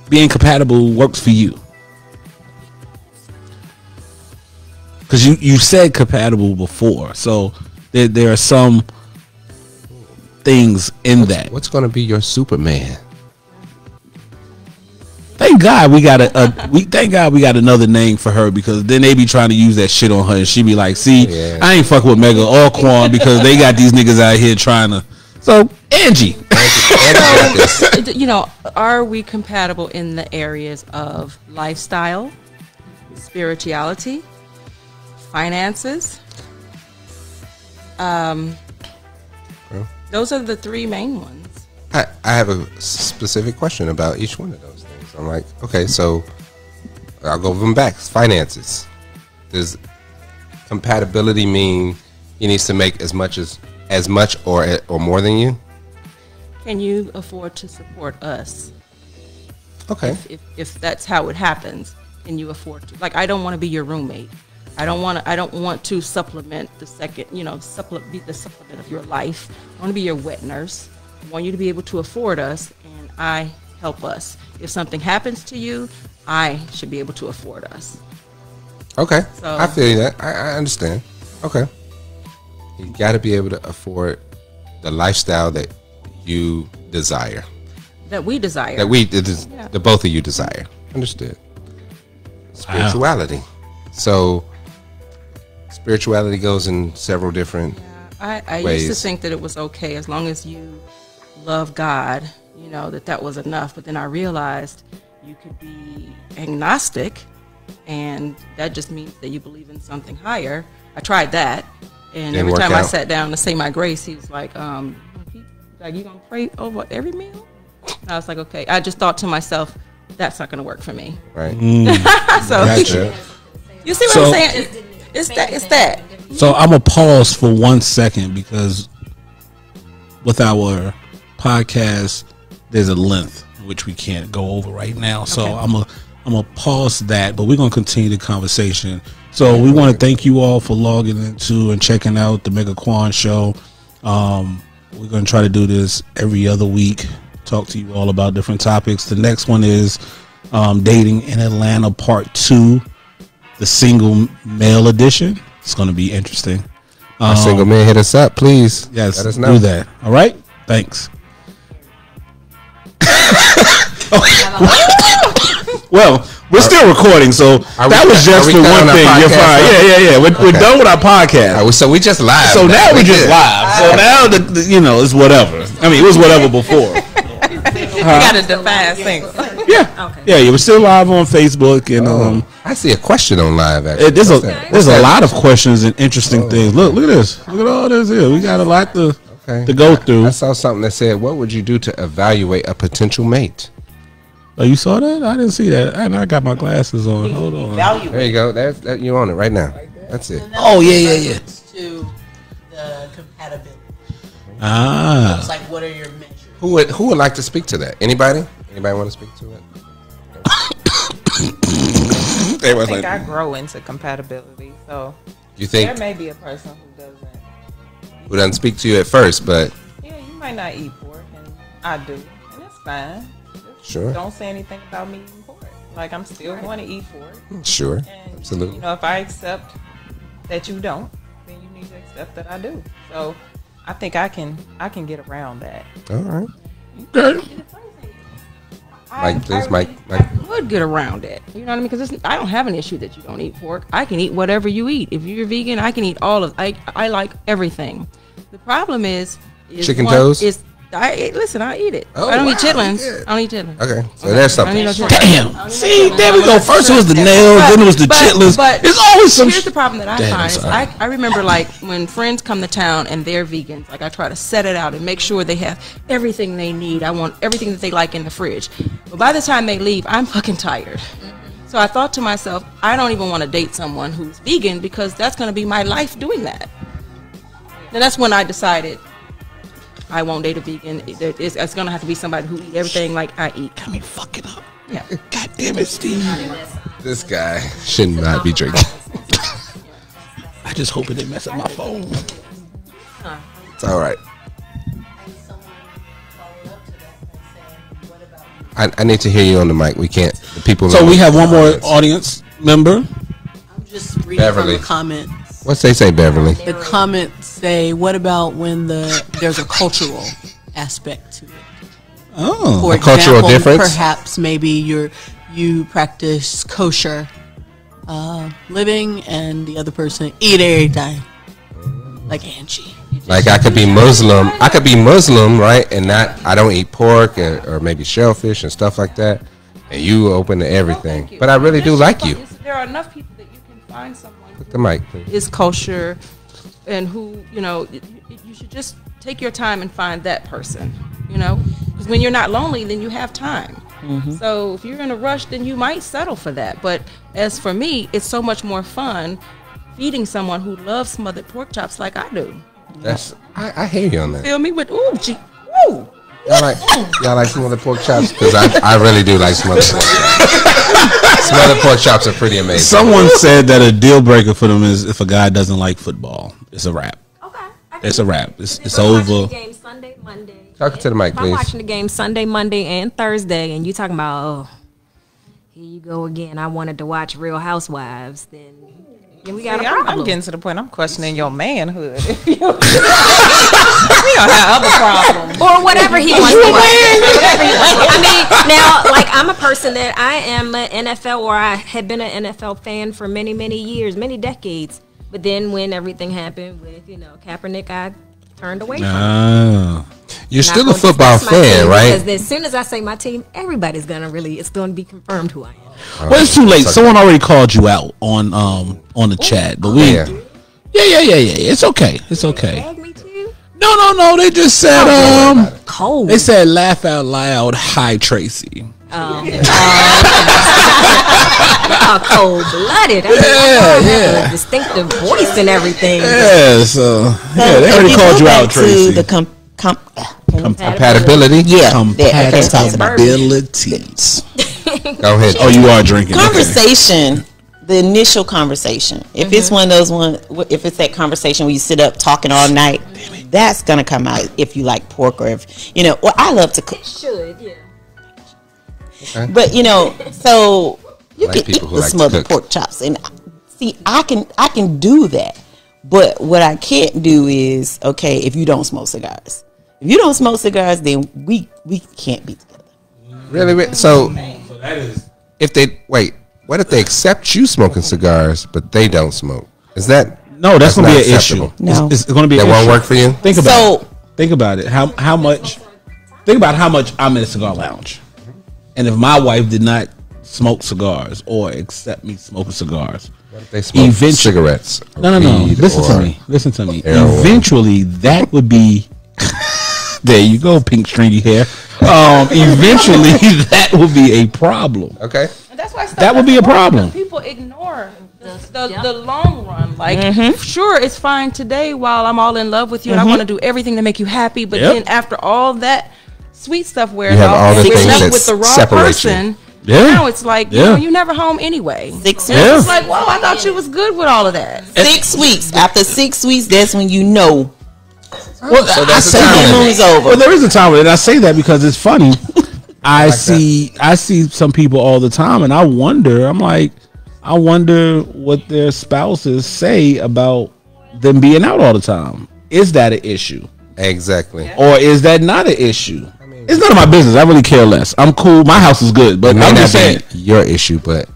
S1: being compatible works for you? Because you said compatible before, so there are some things in that.
S2: What's going to be your Superman?
S1: Thank God we got thank God we got another name for her, because then they be trying to use that shit on her and she be like, see,
S2: Yeah.
S1: I ain't fucking with Mega or Quan because they got these niggas out here trying to. So Angie.
S2: Got this.
S7: You know, are we compatible in the areas of lifestyle, spirituality, finances? Those are the 3 main ones.
S2: I have a specific question about each one of those things. I'm like, okay, so I'll go over them back. Finances. Does compatibility mean he needs to make as much or more than you?
S7: Can you afford to support us?
S2: Okay.
S7: If that's how it happens, can you afford to? Like, I don't want to be your roommate. I don't want to supplement the second, be the supplement of your life. I want to be your wet nurse. I want you to be able to afford us, and I help us. If something happens to you, I should be able to afford us.
S2: Okay.
S7: So-
S2: I feel that. I understand. Okay. You got to be able to afford the lifestyle that you desire.
S7: That we desire.
S2: The both of you desire. Understood. spirituality. So spirituality goes in several different
S7: I
S2: ways.
S7: used to think that it was okay as long as you love God, that was enough. But then I realized you could be agnostic, and that just means that you believe in something higher. I tried that, and
S2: Didn't
S7: every
S2: work
S7: time I
S2: out.
S7: sat down to say my grace, he was like, you gonna pray over every meal? And I was like, okay. I just thought to myself, that's not gonna work for me.
S2: right.
S7: So
S2: Gotcha.
S7: you see what
S1: So-
S7: I'm saying? It's that.
S1: So I'm gonna pause for 1 second because with our podcast, there's a length which we can't go over right now. So I'm gonna pause that, but we're gonna continue the conversation. So we want to thank you all for logging into and checking out the MegaQuian show. We're gonna try to do this every other week. Talk to you all about different topics. The next one is dating in Atlanta Part 2, the single male edition. It's gonna be interesting.
S2: Our single man, hit us up, please.
S1: Yes,
S2: let us know.
S1: do that. All right, thanks. Well, we're still recording, so that was just
S2: are we
S1: for
S2: done
S1: one
S2: on our
S1: thing. You're
S2: podcast
S1: fine.
S2: now?
S1: Yeah. We're done with our podcast.
S2: So we just live.
S1: So now
S2: we
S1: we're just
S2: good.
S1: live. So now it's whatever. I mean, it was whatever before.
S4: You gotta define things.
S1: Yeah, yeah. We're still live on Facebook, and
S2: I see a question on live. Actually,
S1: there's
S2: What's that?
S1: there's a lot of questions and interesting things. Look at this. Look at all this here. We got a lot to go through.
S2: I saw something that said, "What would you do to evaluate a potential mate?"
S1: Oh, you saw that? I didn't see that. And I got my glasses on. Hold on.
S2: There you go. That you on it right now. That's it.
S1: Oh yeah.
S8: To the compatibility.
S1: Ah.
S8: It's like, what are your measures?
S2: Who would like to speak to that? Anybody? Anybody want to speak to it?
S4: I think I grow into compatibility, so
S2: You think
S4: there may be a person
S2: who doesn't speak to you at first, but
S4: you might not eat pork, and I do, and it's fine. Just
S2: Sure.
S4: don't say anything about me eating pork. Like, I'm still going to eat pork.
S2: sure,
S4: And,
S2: absolutely.
S4: if I accept that you don't, then you need to accept that I do. So I think I can get around that.
S2: All right.
S1: Okay.
S2: Mike, please, Mike.
S7: I would get around it. You know what I mean? Because I don't have an issue that you don't eat pork. I can eat whatever you eat. If you're vegan, I can eat all of. I like everything. The problem is
S2: Chicken toes?
S7: Listen, I eat it.
S2: Oh,
S7: I don't
S2: wow,
S7: eat chitlins.
S2: good.
S7: I don't eat chitlins.
S2: Okay, so there's
S7: I don't eat
S2: something.
S7: no chitlins.
S1: Damn. See, there we go. First it was the nails, then it was the chitlins.
S7: But
S1: It's always some.
S7: here's the problem that I
S1: Damn,
S7: find. Is
S1: sorry.
S7: I remember, like, when friends come to town and they're vegans, like, I try to set it out and make sure they have everything they need. I want everything that they like in the fridge. But by the time they leave, I'm fucking tired. So I thought to myself, I don't even want to date someone who's vegan because that's going to be my life doing that. And that's when I decided I won't date a vegan. It's going to have to be somebody who eats everything like I eat.
S1: Got me fucking up.
S7: Yeah.
S1: God damn it, Steve.
S2: This guy should not be drinking.
S1: I just hope it didn't mess up my phone.
S2: It's all right.
S8: And someone followed up to that by saying, what about you?
S2: I need to hear you on the mic. We can't. The people.
S1: So we have one more audience member.
S8: I'm just reading
S2: Beverly.
S8: from the comments.
S2: What's they say, Beverly?
S8: The comments say, what about when there's a cultural aspect to it?
S1: Oh.
S8: For
S2: A cultural difference?
S8: Perhaps maybe you practice kosher living and the other person eat everything. Like Angie.
S2: Like I could be Muslim. I could be Muslim, right? And not. I don't eat pork or maybe shellfish and stuff like that. And you open to everything.
S7: Thank you.
S2: But I really do like you.
S7: There are enough people that you can find someone
S2: Put the mic, please.
S7: is kosher and who, you should just take your time and find that person, because when you're not lonely, then you have time. So if you're in a rush, then you might settle for that. But as for me, it's so much more fun feeding someone who loves smothered pork chops like I do.
S2: That's. I hear you on that.
S7: Feel me with ooh.
S2: Y'all like smothered pork chops? Because I really do like smothered pork chops. Smothered pork chops are pretty amazing.
S1: Someone said that a deal breaker for them is if a guy doesn't like football. It's a wrap.
S6: Okay.
S1: It's a wrap. It's
S6: If I'm watching
S1: over.
S6: the game Sunday, Monday.
S2: Talk to the mic,
S6: If I'm
S2: please.
S6: watching the game Sunday, Monday, and Thursday, and you talking about, oh, here you go again. I wanted to watch Real Housewives. Then we got a
S4: I'm
S6: problem.
S4: getting to the point. I'm questioning your manhood. We don't have other problems.
S6: Or whatever he wants to watch. I mean, now, like, I'm a person that I am an NFL, or I had been an NFL fan for many, many years, many decades. But then when everything happened with, Kaepernick, I turned away from it.
S2: You're
S6: Not
S2: still a
S6: gonna
S2: football
S6: discuss my
S2: fan,
S6: team,
S2: right?
S6: Because as soon as I say my team, everybody's it's going to be confirmed who I am.
S1: Well, it's too late. Someone already called you out on the chat, but we.
S2: Yeah.
S1: Yeah. It's okay. It's okay.
S6: Tag me too?
S1: No. They just said
S6: Cold.
S1: They said laugh out loud. Hi, Tracy.
S6: Cold blooded. I have a distinctive voice and everything.
S1: Yeah. So they already called you out, Tracy.
S5: The
S2: Compatibility.
S5: yeah,
S1: Compatibilities.
S2: Go ahead.
S1: Oh, you are drinking.
S5: conversation. The initial conversation. If it's one of those if it's that conversation where you sit up talking all night, that's gonna come out. If you like pork, or if well, I love to cook.
S6: Should, yeah.
S2: Okay.
S5: But so you
S2: Like
S5: can
S2: people
S5: eat
S2: who
S5: the
S2: like to
S5: smothered
S2: cook.
S5: pork chops, and see, I can do that. But what I can't do is, okay, if you don't smoke cigars. If you don't smoke cigars, then we can't be together.
S2: Really? So
S1: that is.
S2: if they wait, what if they accept you smoking cigars, but they don't smoke? Is that
S1: No, that's gonna be
S2: not
S1: an issue.
S2: acceptable?
S5: No.
S1: It's going to be.
S2: That
S1: an
S2: won't
S1: issue.
S2: work for you?
S1: Think about
S5: So-
S1: it. Think about it. How much? Think about how much I'm in a cigar lounge, and if my wife did not smoke cigars or accept me smoking cigars,
S2: What if they smoke
S1: Eventually-
S2: cigarettes? or
S1: no.
S2: weed
S1: Listen to
S2: or-
S1: me. Listen to me.
S2: heroin?
S1: Eventually, that would be. There you go, pink stringy hair. Eventually, that would be a problem.
S2: Okay.
S7: And that's why
S1: That would be a problem.
S7: People ignore the long run. Like, sure, it's fine today while I'm all in love with you and I want to do everything to make you happy. But
S1: Yep.
S7: then after all that sweet stuff wears
S2: You have
S7: off
S2: all the
S7: and we're
S2: things
S7: left
S2: that
S7: with the wrong
S2: separate you.
S7: person,
S1: Yeah.
S7: now it's like,
S1: Yeah.
S7: you never home anyway.
S5: 6
S7: And
S5: weeks.
S7: it's like, whoa, I thought you was good with all of that.
S5: 6 weeks. After 6 weeks, that's when you know
S1: Well,
S2: So
S1: I
S2: that's the
S1: say
S2: time
S1: that.
S2: limit.
S5: honeymoon's over.
S1: Well, there is a time limit, and I say that because it's funny. I see some people all the time, and I wonder what their spouses say about them being out all the time. Is that an issue,
S2: Exactly.
S1: or is that not an issue? It's none of my business. I really care less. I'm cool. My house is good, but
S2: It may
S1: I'm
S2: not
S1: just saying.
S2: be your issue, but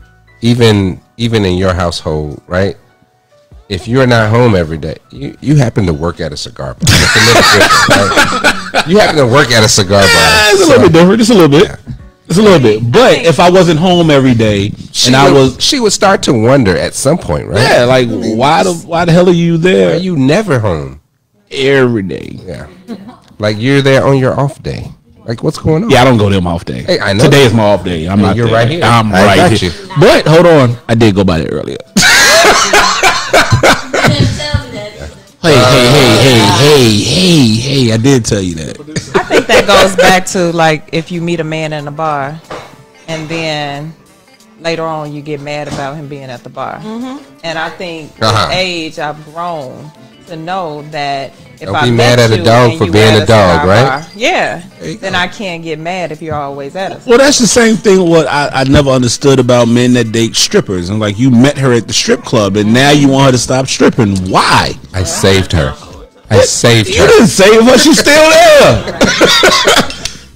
S2: even in your household, right? If you're not home every day, you happen to work at a cigar bar. It's a little different, right? You happen to work at a cigar bar.
S1: It's a little bit different. Just a little bit. It's a little bit. But if I wasn't home every day
S2: She would start to wonder at some point, right?
S1: yeah, like why the hell are you
S2: Are
S1: there
S2: you never home?
S1: every day?
S2: Yeah. Like you're there on your off day. Like what's going on?
S1: Yeah, I don't go there my off day.
S2: Hey, I know
S1: Today
S2: that.
S1: is my off day. I'm not
S2: you're
S1: there.
S2: right here.
S1: I'm
S2: I
S1: right
S2: got
S1: here.
S2: you.
S1: But hold on, I did go by there earlier. Hey! I did tell you that.
S4: I think that goes back to like if you meet a man in a bar, and then later on you get mad about him being at the bar. And I think
S2: Uh-huh.
S4: with age I've grown to know that if
S2: Don't
S4: I
S2: be
S4: met
S2: mad at a
S4: you
S2: dog
S4: and
S2: for
S4: you
S2: being
S4: at
S2: a dog,
S4: cigar
S2: right?
S4: bar, yeah,
S2: you
S4: then
S2: go.
S4: I can't get mad if you're always at us.
S1: Well, that's the same thing. What I never understood about men that date strippers, and like you met her at the strip club, and now you want her to stop stripping. Why?
S2: I saved her. I saved
S1: You
S2: her.
S1: didn't save her. She's still there.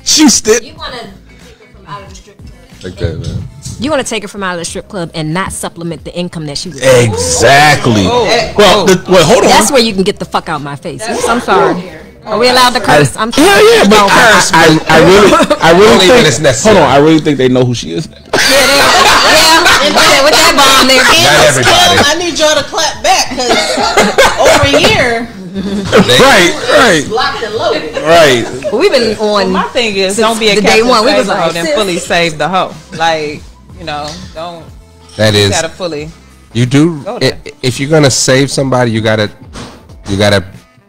S1: She's still.
S6: You want to take her from out of the strip club.
S2: Like that, man.
S6: You want to take her from out of the strip club and not supplement the income that she was.
S1: Exactly. Well, hold on.
S6: That's where you can get the fuck out my face. Oops, I'm sorry. Are we allowed to curse? I'm sorry.
S1: Yeah, but
S6: Don't curse.
S1: I really
S2: Only when
S1: think.
S2: it's necessary.
S1: Hold on, I really think they know who she is.
S6: Yeah, with that bomb there.
S2: Not everybody.
S5: I need y'all to clap back because over here,
S1: Right.
S5: locked and loaded.
S1: Right.
S6: But we've been on.
S4: My thing is,
S6: Since
S4: don't be a
S6: the day
S4: captain
S6: one, we
S4: save
S6: was
S4: the
S6: like,
S4: hoe, then
S6: sis.
S4: fully save the hoe. Like, don't.
S2: That
S4: You
S2: is.
S4: gotta fully.
S2: You do.
S4: Go there.
S2: If you're gonna save somebody, you gotta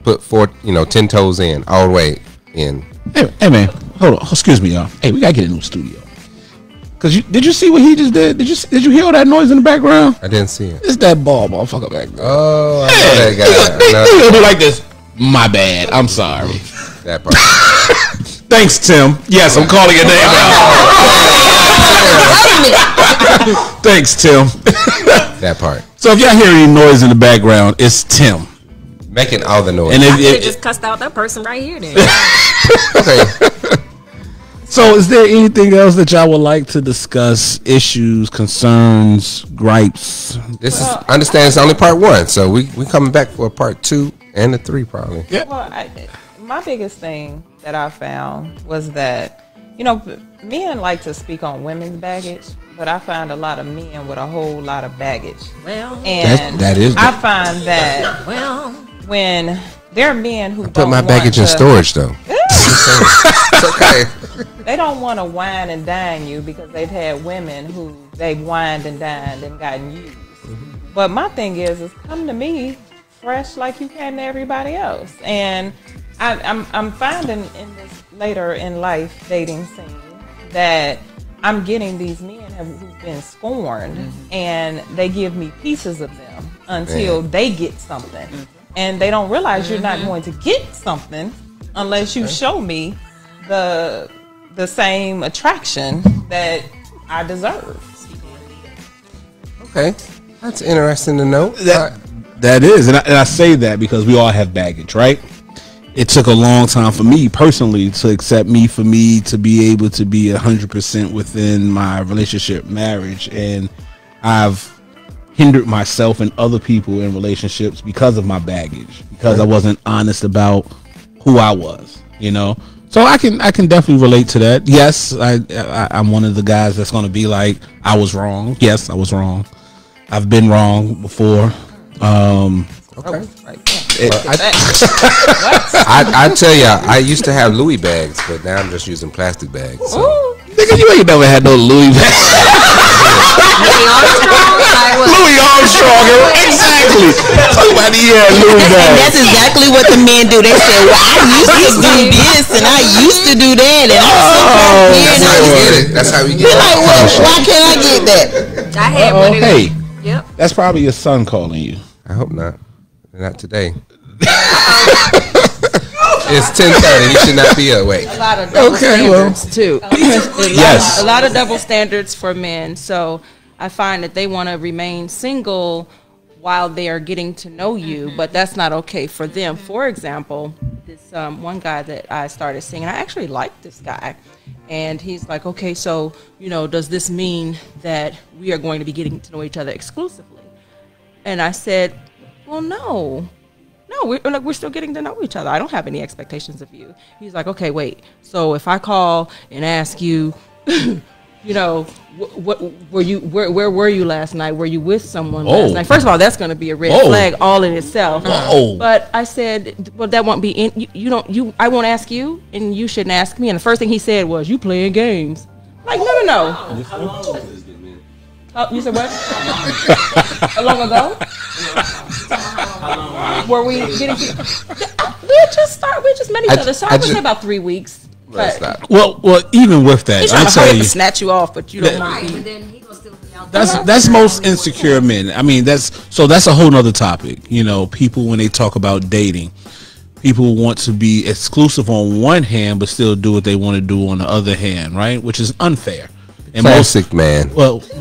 S2: put 10 toes in, all the way in.
S1: Hey man, hold on. Excuse me, y'all. Hey, we gotta get a new studio. Cause did you see what he just did? Did you hear all that noise in the background?
S2: I didn't see it.
S1: It's that ball motherfucker back there.
S2: Oh, I know that guy.
S1: They
S2: I know
S1: gonna do like this. My bad. I'm sorry.
S2: that part.
S1: Thanks, Tim. Yes, I'm calling your name out. Thanks, Tim.
S2: That part.
S1: So if y'all hear any noise in the background, it's Tim.
S2: Making all the noise.
S1: And
S6: I could have
S1: if
S6: just cussed out that person right here then.
S2: Okay.
S1: So, is there anything else that y'all would like to discuss? Issues, concerns, gripes?
S2: This is understand. It's only part 1, so we coming back for a part 2 and a 3 probably.
S1: Yeah.
S4: Well, my biggest thing that I found was that, you know, men like to speak on women's baggage, but I find a lot of men with a whole lot of baggage.
S6: Well,
S4: And
S1: that is
S4: I find that
S6: well,
S4: when there are men who
S2: Put my baggage in storage though. It's okay.
S4: they don't want to wine and dine you because they've had women who they've wined and dined and gotten used. But my thing is come to me fresh like you can to everybody else. And I'm finding in this later in life dating scene that I'm getting these men who've been scorned, and they give me pieces of them until they get something. And they don't realize you're not going to get something unless you show me the same attraction that I deserve.
S2: Okay, that's interesting to know.
S1: That is, and I say that because we all have baggage, right? It took a long time for me personally to accept me, for me to be able to be 100% within my relationship, marriage, and I've hindered myself and other people in relationships because of my baggage, because I wasn't honest about who I was, you know. So I can definitely relate to that. Yes, I'm one of the guys that's going to be like, I was wrong. Yes, I was wrong. I've been wrong before.
S2: Okay. I tell you, I used to have Louis bags, but now I'm just using plastic bags. So.
S1: Nigga, you ain't never had no Louis bag. Louis Armstrong, exactly. Talk about Louis
S5: And
S1: bag.
S5: that's exactly what the men do. They say, well, I used to do this and I used to do that. And I'm so
S2: That's how you get it. That's how you get
S5: You're
S2: it.
S5: like, well, why can't I get that?
S6: I had one of
S1: Hey,
S6: them. Yep.
S1: that's probably your son calling you.
S2: I hope not. Not today. It's 10:30. You should not be awake.
S7: A lot of double standards too.
S1: Yes.
S7: A lot of double standards for men. So I find that they want to remain single while they are getting to know you, but that's not okay for them. For example, this one guy that I started seeing, and I actually like this guy, and he's like, okay, so, you know, does this mean that we are going to be getting to know each other exclusively? And I said, well, no, we're still getting to know each other. I don't have any expectations of you. He's like, okay, wait. So if I call and ask you, you know, what were you? Where were you last night? Were you with someone last night? First of all, that's going to be a red flag all in itself. But I said, well, that won't be in. I won't ask you, and you shouldn't ask me. And the first thing he said was, "You playing games?" Like, no. Oh, you said what? How long ago? Were we getting? We just met each other. So I would say about 3 weeks. But
S1: Well, even with that,
S7: he's
S1: I
S7: trying to
S1: tell
S7: hurry up
S1: you,
S7: and snatch you off, but you don't want
S6: Right,
S7: to
S6: but
S7: be.
S6: then he gonna still be out.
S1: that's most insecure men. I mean, that's a whole nother topic. You know, people when they talk about dating, people want to be exclusive on one hand, but still do what they want to do on the other hand, right? Which is unfair. And
S2: Classic man.
S1: most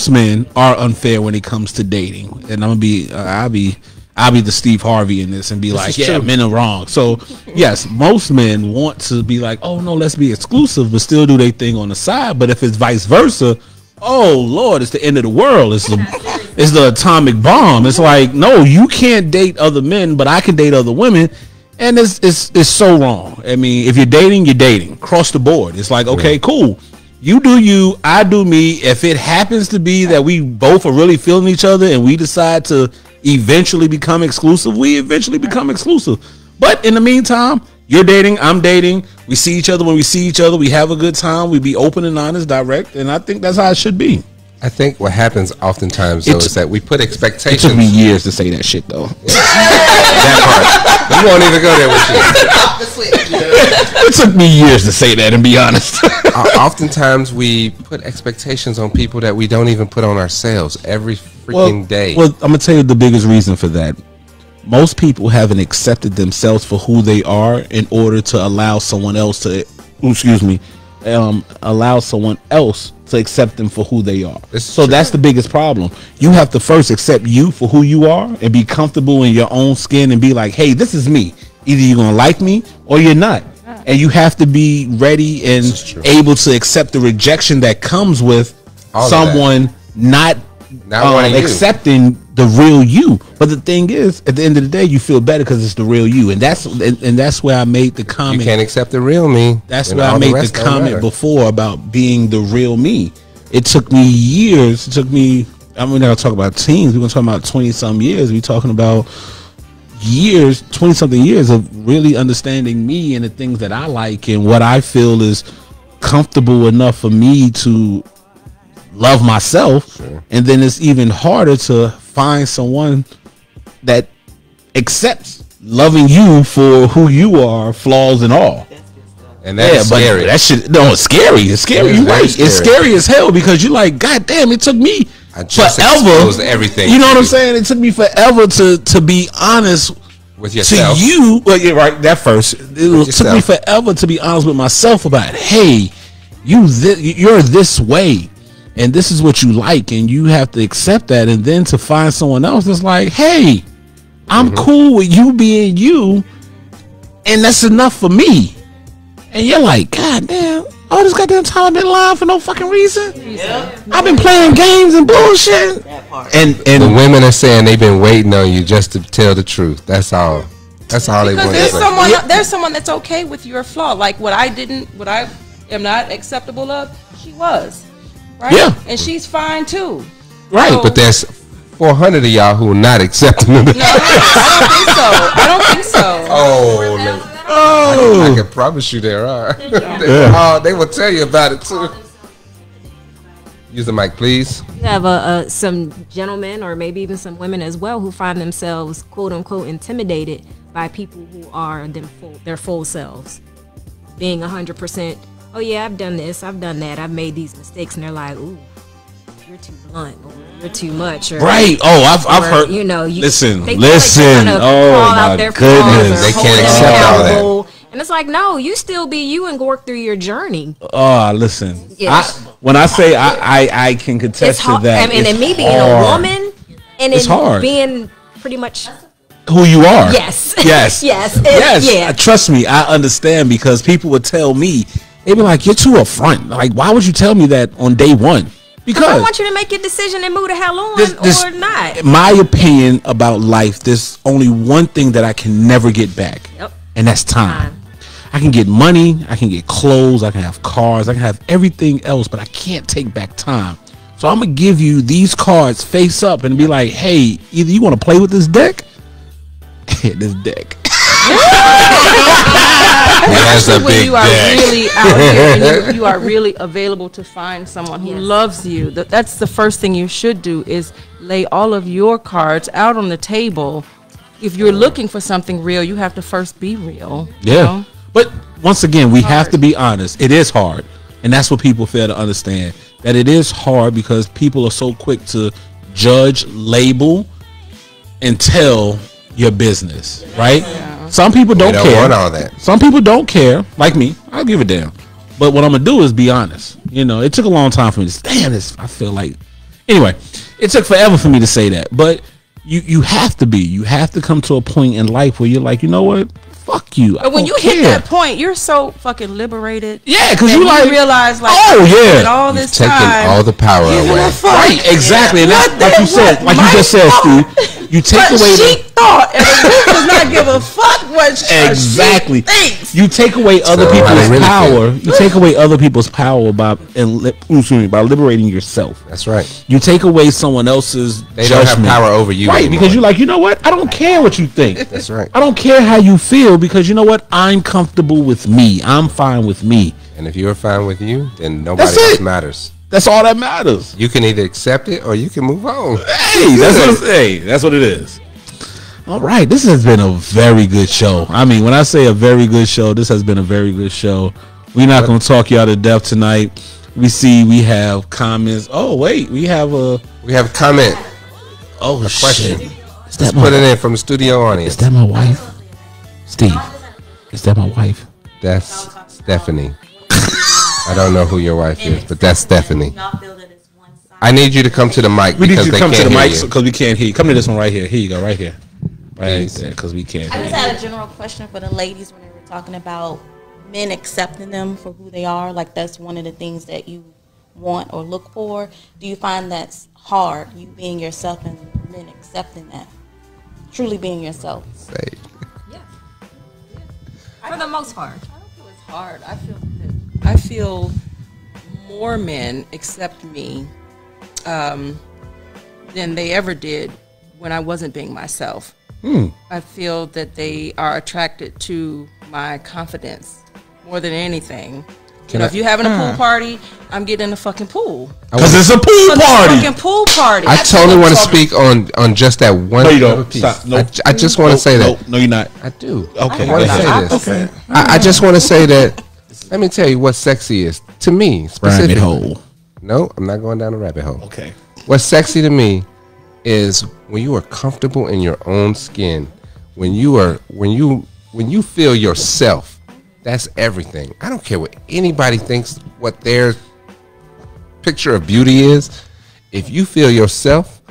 S1: men are unfair when it comes to dating. And I'll be the Steve Harvey in this and be like, yeah, men are wrong. So yes, most men want to be like, oh no, let's be exclusive, but still do their thing on the side. But if it's vice versa, oh Lord, it's the end of the world. It's the atomic bomb. It's like, no, you can't date other men, but I can date other women. And it's so wrong. I mean, if you're dating, across the board. It's like, okay, cool. You do you, I do me. If it happens to be that we both are really feeling each other and we decide to eventually become exclusive, we eventually become exclusive. But in the meantime, you're dating, I'm dating. We see each other when we see each other. We have a good time. We be open and honest, direct. And I think that's how it should be.
S2: I think what happens oftentimes though is that we put
S1: It
S2: expectations.
S1: took me years to say that shit though.
S2: That part. We won't even go there with you.
S1: It took me years to say that and be honest.
S2: Oftentimes we put expectations on people that we don't even put on ourselves every freaking day.
S1: Well, I'm gonna tell you the biggest reason for that. Most people haven't accepted themselves for who they are in order to allow someone else to, allow someone else to accept them for who they are. So that's the biggest problem. You have to first accept you for who you are and be comfortable in your own skin and be like, hey, this is me. Either you're gonna like me or you're not. and you have to be ready and able to accept the rejection that comes with
S2: All of
S1: someone not
S2: wanting you.
S1: accepting the real you. But the thing is, at the end of the day, you feel better because it's the real you, and that's where I made the comment.
S2: You can't accept the real me.
S1: That's
S2: and
S1: where I
S2: all
S1: made the
S2: rest don't
S1: comment
S2: matter.
S1: before about being the real me. It took me years. It took me. I'm not gonna talk about teens. We're gonna talk about 20-some years. We're talking about years, 20-something years of really understanding me and the things that I like and what I feel is comfortable enough for me to love myself.
S2: Sure.
S1: And then it's even harder to find someone that accepts loving you for who you are, flaws and all.
S2: And that's scary.
S1: That shit, no, it's scary. It's scary.
S2: It is
S1: You're
S2: very
S1: right. It's
S2: scary.
S1: scary as hell because you're like, God damn, it took me
S2: I just
S1: forever.
S2: exposed everything
S1: You know
S2: to
S1: what I'm
S2: you.
S1: saying? It took me forever to be honest
S2: With yourself.
S1: to you. Well, you're right. That first, it took me
S2: yourself.
S1: forever to be honest with myself about, hey, you're this way, and this is what you like, and you have to accept that. And then to find someone else that's like, hey, I'm cool with you being you, and that's enough for me. And you're like, God damn, all this goddamn time I've been lying for no fucking reason. I've been playing games and bullshit. And
S2: The women are saying they've been waiting on you just to tell the truth. That's all. That's all they
S7: Because
S2: want to
S7: there's
S2: say.
S7: there's someone that's okay with your flaw. Like what I am not acceptable of, she was. Right?
S1: Yeah.
S7: And she's fine too.
S1: right,
S7: So-
S2: But there's 400 of y'all who are not accepting of it.
S7: No, I don't think so.
S2: I can promise you there are. They will tell you about it too. Use the mic, please.
S6: You have some gentlemen or maybe even some women as well who find themselves quote unquote intimidated by people who are their full selves, being 100%. Oh yeah, I've done this, I've done that, I've made these mistakes, and they're like, ooh, you're too blunt, or you're too much, or
S1: right. Oh, I've heard.
S6: You know,
S1: Listen.
S6: they feel like they're gonna
S1: Oh
S6: call out
S1: my
S6: their flaws or
S1: goodness.
S2: They
S6: hold
S2: can't
S6: them
S2: accept all that.
S6: accountable. And it's like, no, you still be you and work through your journey.
S1: Oh, listen.
S6: Yes.
S1: When I say I can
S6: It's
S1: contest to
S6: hard,
S1: that.
S6: and
S1: it's
S6: me being
S1: hard.
S6: a woman, and
S1: It's
S6: then
S1: hard.
S6: being pretty much
S1: Who you are.
S6: yes,
S1: Yes.
S6: yes,
S1: Yes.
S6: yeah.
S1: Trust me, I understand because people would tell me, they'd be like, you're too upfront. Like, why would you tell me that on day one?
S6: I
S1: Because
S6: want you to make your decision and move the hell on
S1: This-
S6: or not.
S1: my opinion about life, there's only one thing that I can never get back.
S6: Yep.
S1: And that's time. I can get money, I can get clothes, I can have cars, I can have everything else, but I can't take back time. So I'm going to give you these cards face up and be like, hey, either you want to play with this deck, this deck.
S2: That's a
S7: when
S2: big
S7: you are
S2: deck.
S7: really out here and you are really available to find someone who loves you. That's the first thing you should do is lay all of your cards out on the table. If you're looking for something real, you have to first be real. you
S1: Yeah.
S7: know?
S1: But once again, we have to be honest. It is hard. And that's what people fail to understand. That it is hard because people are so quick to judge, label, and tell your business, right? Some people don't
S2: don't
S1: care.
S2: want all that.
S1: Some people don't care, like me. I'll give a damn. But what I'm gonna do is be honest. You know, it took a long time for me to damn this. I feel like anyway, it took forever for me to say that. But you have to be. You have to come to a point in life where you're like, you know what? Fuck you.
S7: But when you hit that point, you're so fucking liberated.
S1: yeah, because
S7: And
S1: you like
S7: realize, like,
S1: oh yeah,
S7: in all this
S2: Taking
S7: time,
S2: all the power away.
S1: right, exactly. And that's
S7: What
S1: like you
S7: the-
S1: said, like you
S7: my
S1: just said,
S7: fault.
S1: Steve. You take
S7: But
S1: away
S7: she
S1: the
S7: thought, and the group does not give a fuck what
S1: exactly.
S7: she thinks.
S1: You take away other
S2: how they
S1: people's
S2: really
S1: power. You take away other people's power by by liberating yourself.
S2: That's right.
S1: You take away someone else's
S2: They don't
S1: judgment.
S2: have power over you
S1: right?
S2: anymore.
S1: Because you're like, you know what? I don't care what you think.
S2: That's right.
S1: I don't care how you feel because you know what? I'm comfortable with me. I'm fine with me.
S2: And if you're fine with you, then nobody
S1: That's
S2: else
S1: it.
S2: matters.
S1: That's all that matters.
S2: You can either accept it or you can move on.
S1: Hey, that's what it is. All right, this has been a very good show. I mean, when I say a very good show, this has been a very good show. We're not going to talk you out of death tonight. We have comments. Oh wait, we have a
S2: comment.
S1: question.
S2: Question.
S1: Is that
S2: Put it
S1: my,
S2: in from studio audience.
S1: is that my wife? Steve, is that my wife?
S2: That's Stephanie. I don't know who your wife is, but that's Stephanie. I need you to come to the mic
S1: We need
S2: because
S1: you to
S2: they
S1: come to
S2: can't
S1: the
S2: hear
S1: mic
S2: you.
S1: because we can't hear you. Come to this one right here. Here you go, right here. Right
S2: Please.
S1: there, because we can't
S9: I
S1: hear
S9: just
S1: you.
S9: had a general question for the ladies when they were talking about men accepting them for who they are, like that's one of the things that you want or look for? Do you find that's hard, you being yourself and men accepting that, truly being yourself?
S2: Say.
S6: Yeah. For the most part.
S7: I don't feel it's hard. I feel more men accept me than they ever did when I wasn't being myself. I feel that they are attracted to my confidence more than anything. If you're having a pool party, I'm getting in the fucking pool.
S1: Because it's a pool party.
S7: Fucking pool party.
S2: I totally want to speak on just that one.
S1: No, you
S2: little
S1: don't.
S2: piece.
S1: Stop. Nope.
S2: I just want to say that.
S1: No, you're not.
S2: I do.
S1: Okay.
S2: I want to say this.
S1: Okay.
S2: I just want to say that. Let me tell you what sexy is to me
S1: Rabbit
S2: specifically.
S1: hole.
S2: No, I'm not going down a rabbit hole.
S1: Okay.
S2: What's sexy to me is when you are comfortable in your own skin, when you feel yourself. That's everything. I don't care what anybody thinks, what their picture of beauty is. If you feel yourself,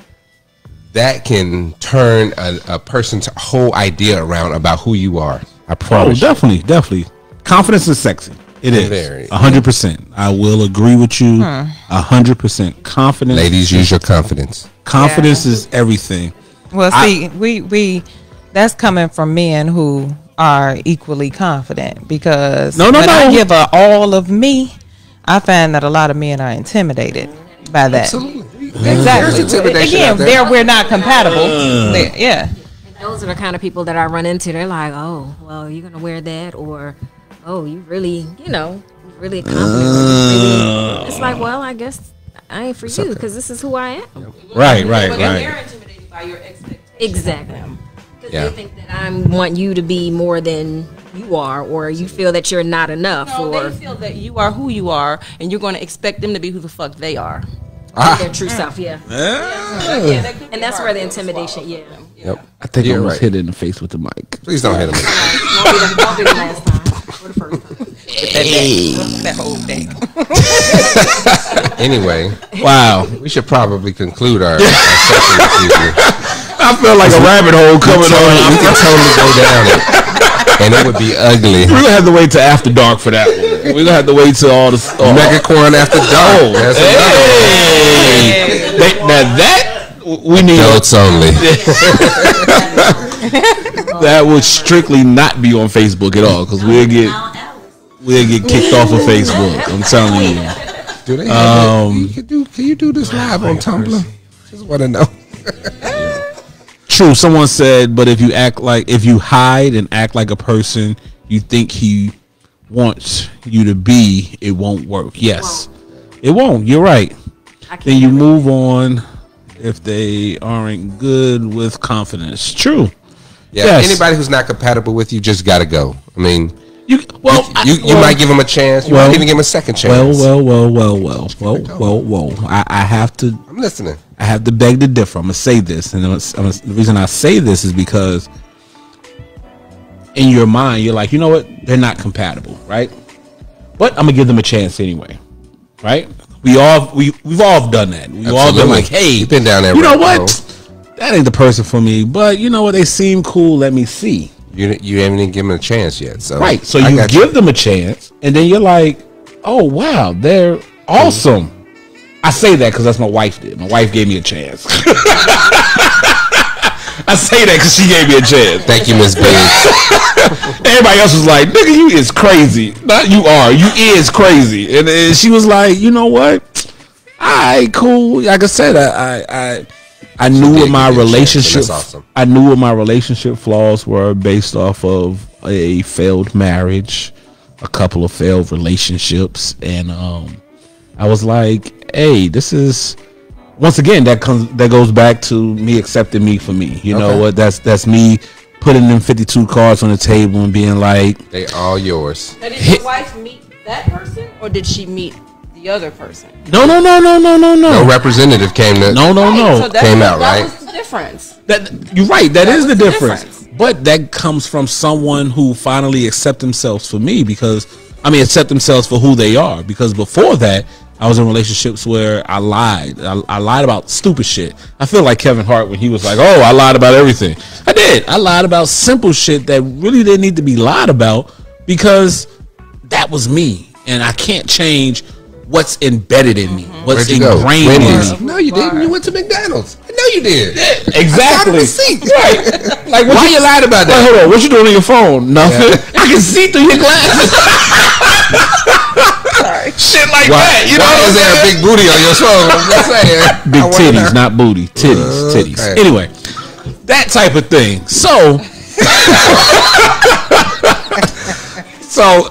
S2: that can turn a person's whole idea around about who you are. I promise.
S1: Oh, definitely. Confidence is sexy. It is.
S2: Very.
S1: 100%. I will agree with you. 100%. Confidence.
S2: Ladies, use your confidence.
S1: Confidence is everything.
S4: Well, see, we that's coming from men who are equally confident, because when I give her all of me, I find that a lot of men are intimidated by that.
S2: Absolutely.
S4: Exactly. Again, we're not compatible. Yeah.
S6: And those are the kind of people that I run into. They're like, oh, well, you're going to wear that, or, oh, you really, really confident. It's like, well, I guess I ain't for you, because this is who I am.
S1: Right.
S7: They're intimidated by your expectations.
S6: Exactly. Because they think that I want you to be more than you are, or you feel that you're not enough.
S7: No,
S6: or
S7: they feel that you are who you are, and you're going to expect them to be who the fuck they are.
S6: Their true self, and that's where the intimidation,
S2: Yep.
S1: I think I
S2: You're
S1: almost
S2: right.
S1: hit it in the face with the mic.
S2: Please don't hit him.
S6: Won't be the last time or the first time.
S4: That whole thing.
S2: Anyway,
S1: Wow.
S2: we should probably conclude our session this evening.
S1: I feel like a rabbit hole coming
S2: We
S1: on.
S2: can totally go down it, and it would be ugly.
S1: We're going to have to wait till after dark for that one. We're going to have to wait till all the...
S2: MegaQuian after dark. That's
S1: Now that we need...
S2: Adults only.
S1: That would strictly not be on Facebook at all, because we'll get kicked off of Facebook. I'm telling you.
S2: Do they have that? Can you do this live on Tumblr? Just want to know.
S1: True. Someone said, but if you hide and act like a person you think he wants you to be, it won't work. Yes, it won't. You're right. Then you move on if they aren't good with confidence. True.
S2: Yeah.
S1: Yes.
S2: Anybody who's not compatible with you just got to go. I mean,
S1: You
S2: might give them a chance. You might even give them a second chance.
S1: Whoa. I have to.
S2: I'm listening.
S1: I have to beg to differ. I'm gonna say this, and the reason I say this is because in your mind you're like, you know what, they're not compatible, right? But I'm gonna give them a chance anyway, right? We've all done that. We've all been like, hey,
S2: you've been down there.
S1: You know what? That ain't the person for me. But you know what? They seem cool. Let me see.
S2: You haven't even given them a chance yet. So
S1: right. So you give them a chance, and then you're like, oh wow, they're awesome. I say that because that's my wife did. My wife gave me a chance. I say that because she gave me a chance.
S2: Thank you, Miss Biggs.
S1: Everybody else was like, nigga, you is crazy. Not you are. You is crazy. And she was like, you know what? All right, cool. Like I said, I knew what my relationship.
S2: Awesome.
S1: I knew what my relationship flaws were based off of a failed marriage, a couple of failed relationships, and I was like, hey, this is, once again, that goes back to me accepting me for me. You know what? That's me putting them 52 cards on the table and being like,
S2: they all yours.
S7: Now, did your wife meet that person, or did she meet the other person?
S1: No.
S2: No representative came to.
S1: No.
S7: So
S2: came out, right?
S7: That was the difference.
S1: You're right. That is the difference. But that comes from someone who finally accept themselves for me, accept themselves for who they are. Because before that, I was in relationships where I lied. I lied about stupid shit. I feel like Kevin Hart when he was like, oh, I lied about everything. I did. I lied about simple shit that really didn't need to be lied about because that was me, and I can't change what's embedded in me, what's
S2: Where'd you go?
S1: ingrained in
S2: Wendy's.
S1: me.
S2: No, you didn't. You went to McDonald's. I know you did.
S1: Exactly.
S2: Right.
S1: Like,
S2: Why you lied about that?
S1: Hold on, what you doing on your phone? Nothing. I can see through your glasses. Shit like that. You know
S2: Why
S1: what
S2: is
S1: I'm
S2: there a
S1: saying?
S2: big booty on your phone? I'm just saying.
S1: Big titties, not booty. Titties.
S2: Okay.
S1: Anyway, that type of thing. So,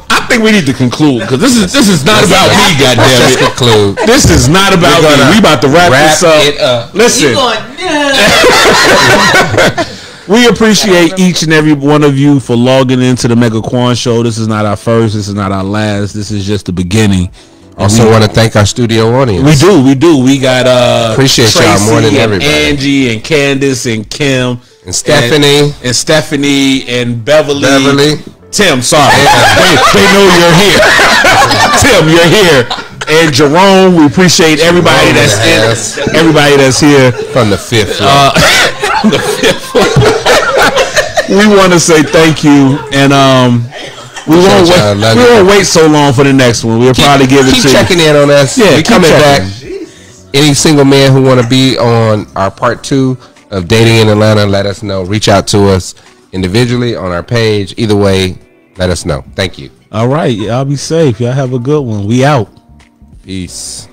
S1: I think we need to conclude because this is not about me. Goddamn
S2: Let's
S1: it!
S2: conclude.
S1: This is not about me. We about to wrap this up. Listen, we appreciate each and every one of you for logging into the MegaQuian show. This is not our first. This is not our last. This is just the beginning.
S2: Also, want to thank our studio audience.
S1: We do. We got
S2: appreciate
S1: Tracy
S2: y'all more than
S1: and
S2: everybody.
S1: Angie and Candace and Kim
S2: And Stephanie.
S1: and Stephanie and Beverly. Tim, sorry, they know you're here. Tim, you're here. And Jerome, we appreciate everybody everybody that's here
S2: From the fifth floor.
S1: We want to say thank you, and we won't wait so long for the next one. We'll probably give it to
S2: Keep checking in on us.
S1: Yeah,
S2: we
S1: keep
S2: coming back.
S1: checking.
S2: Any single man who want to be on our part 2 of Dating in Atlanta, let us know. Reach out to us individually on our page. Either way, let us know. Thank you.
S1: All right, y'all be safe. Y'all have a good one. We out.
S2: Peace.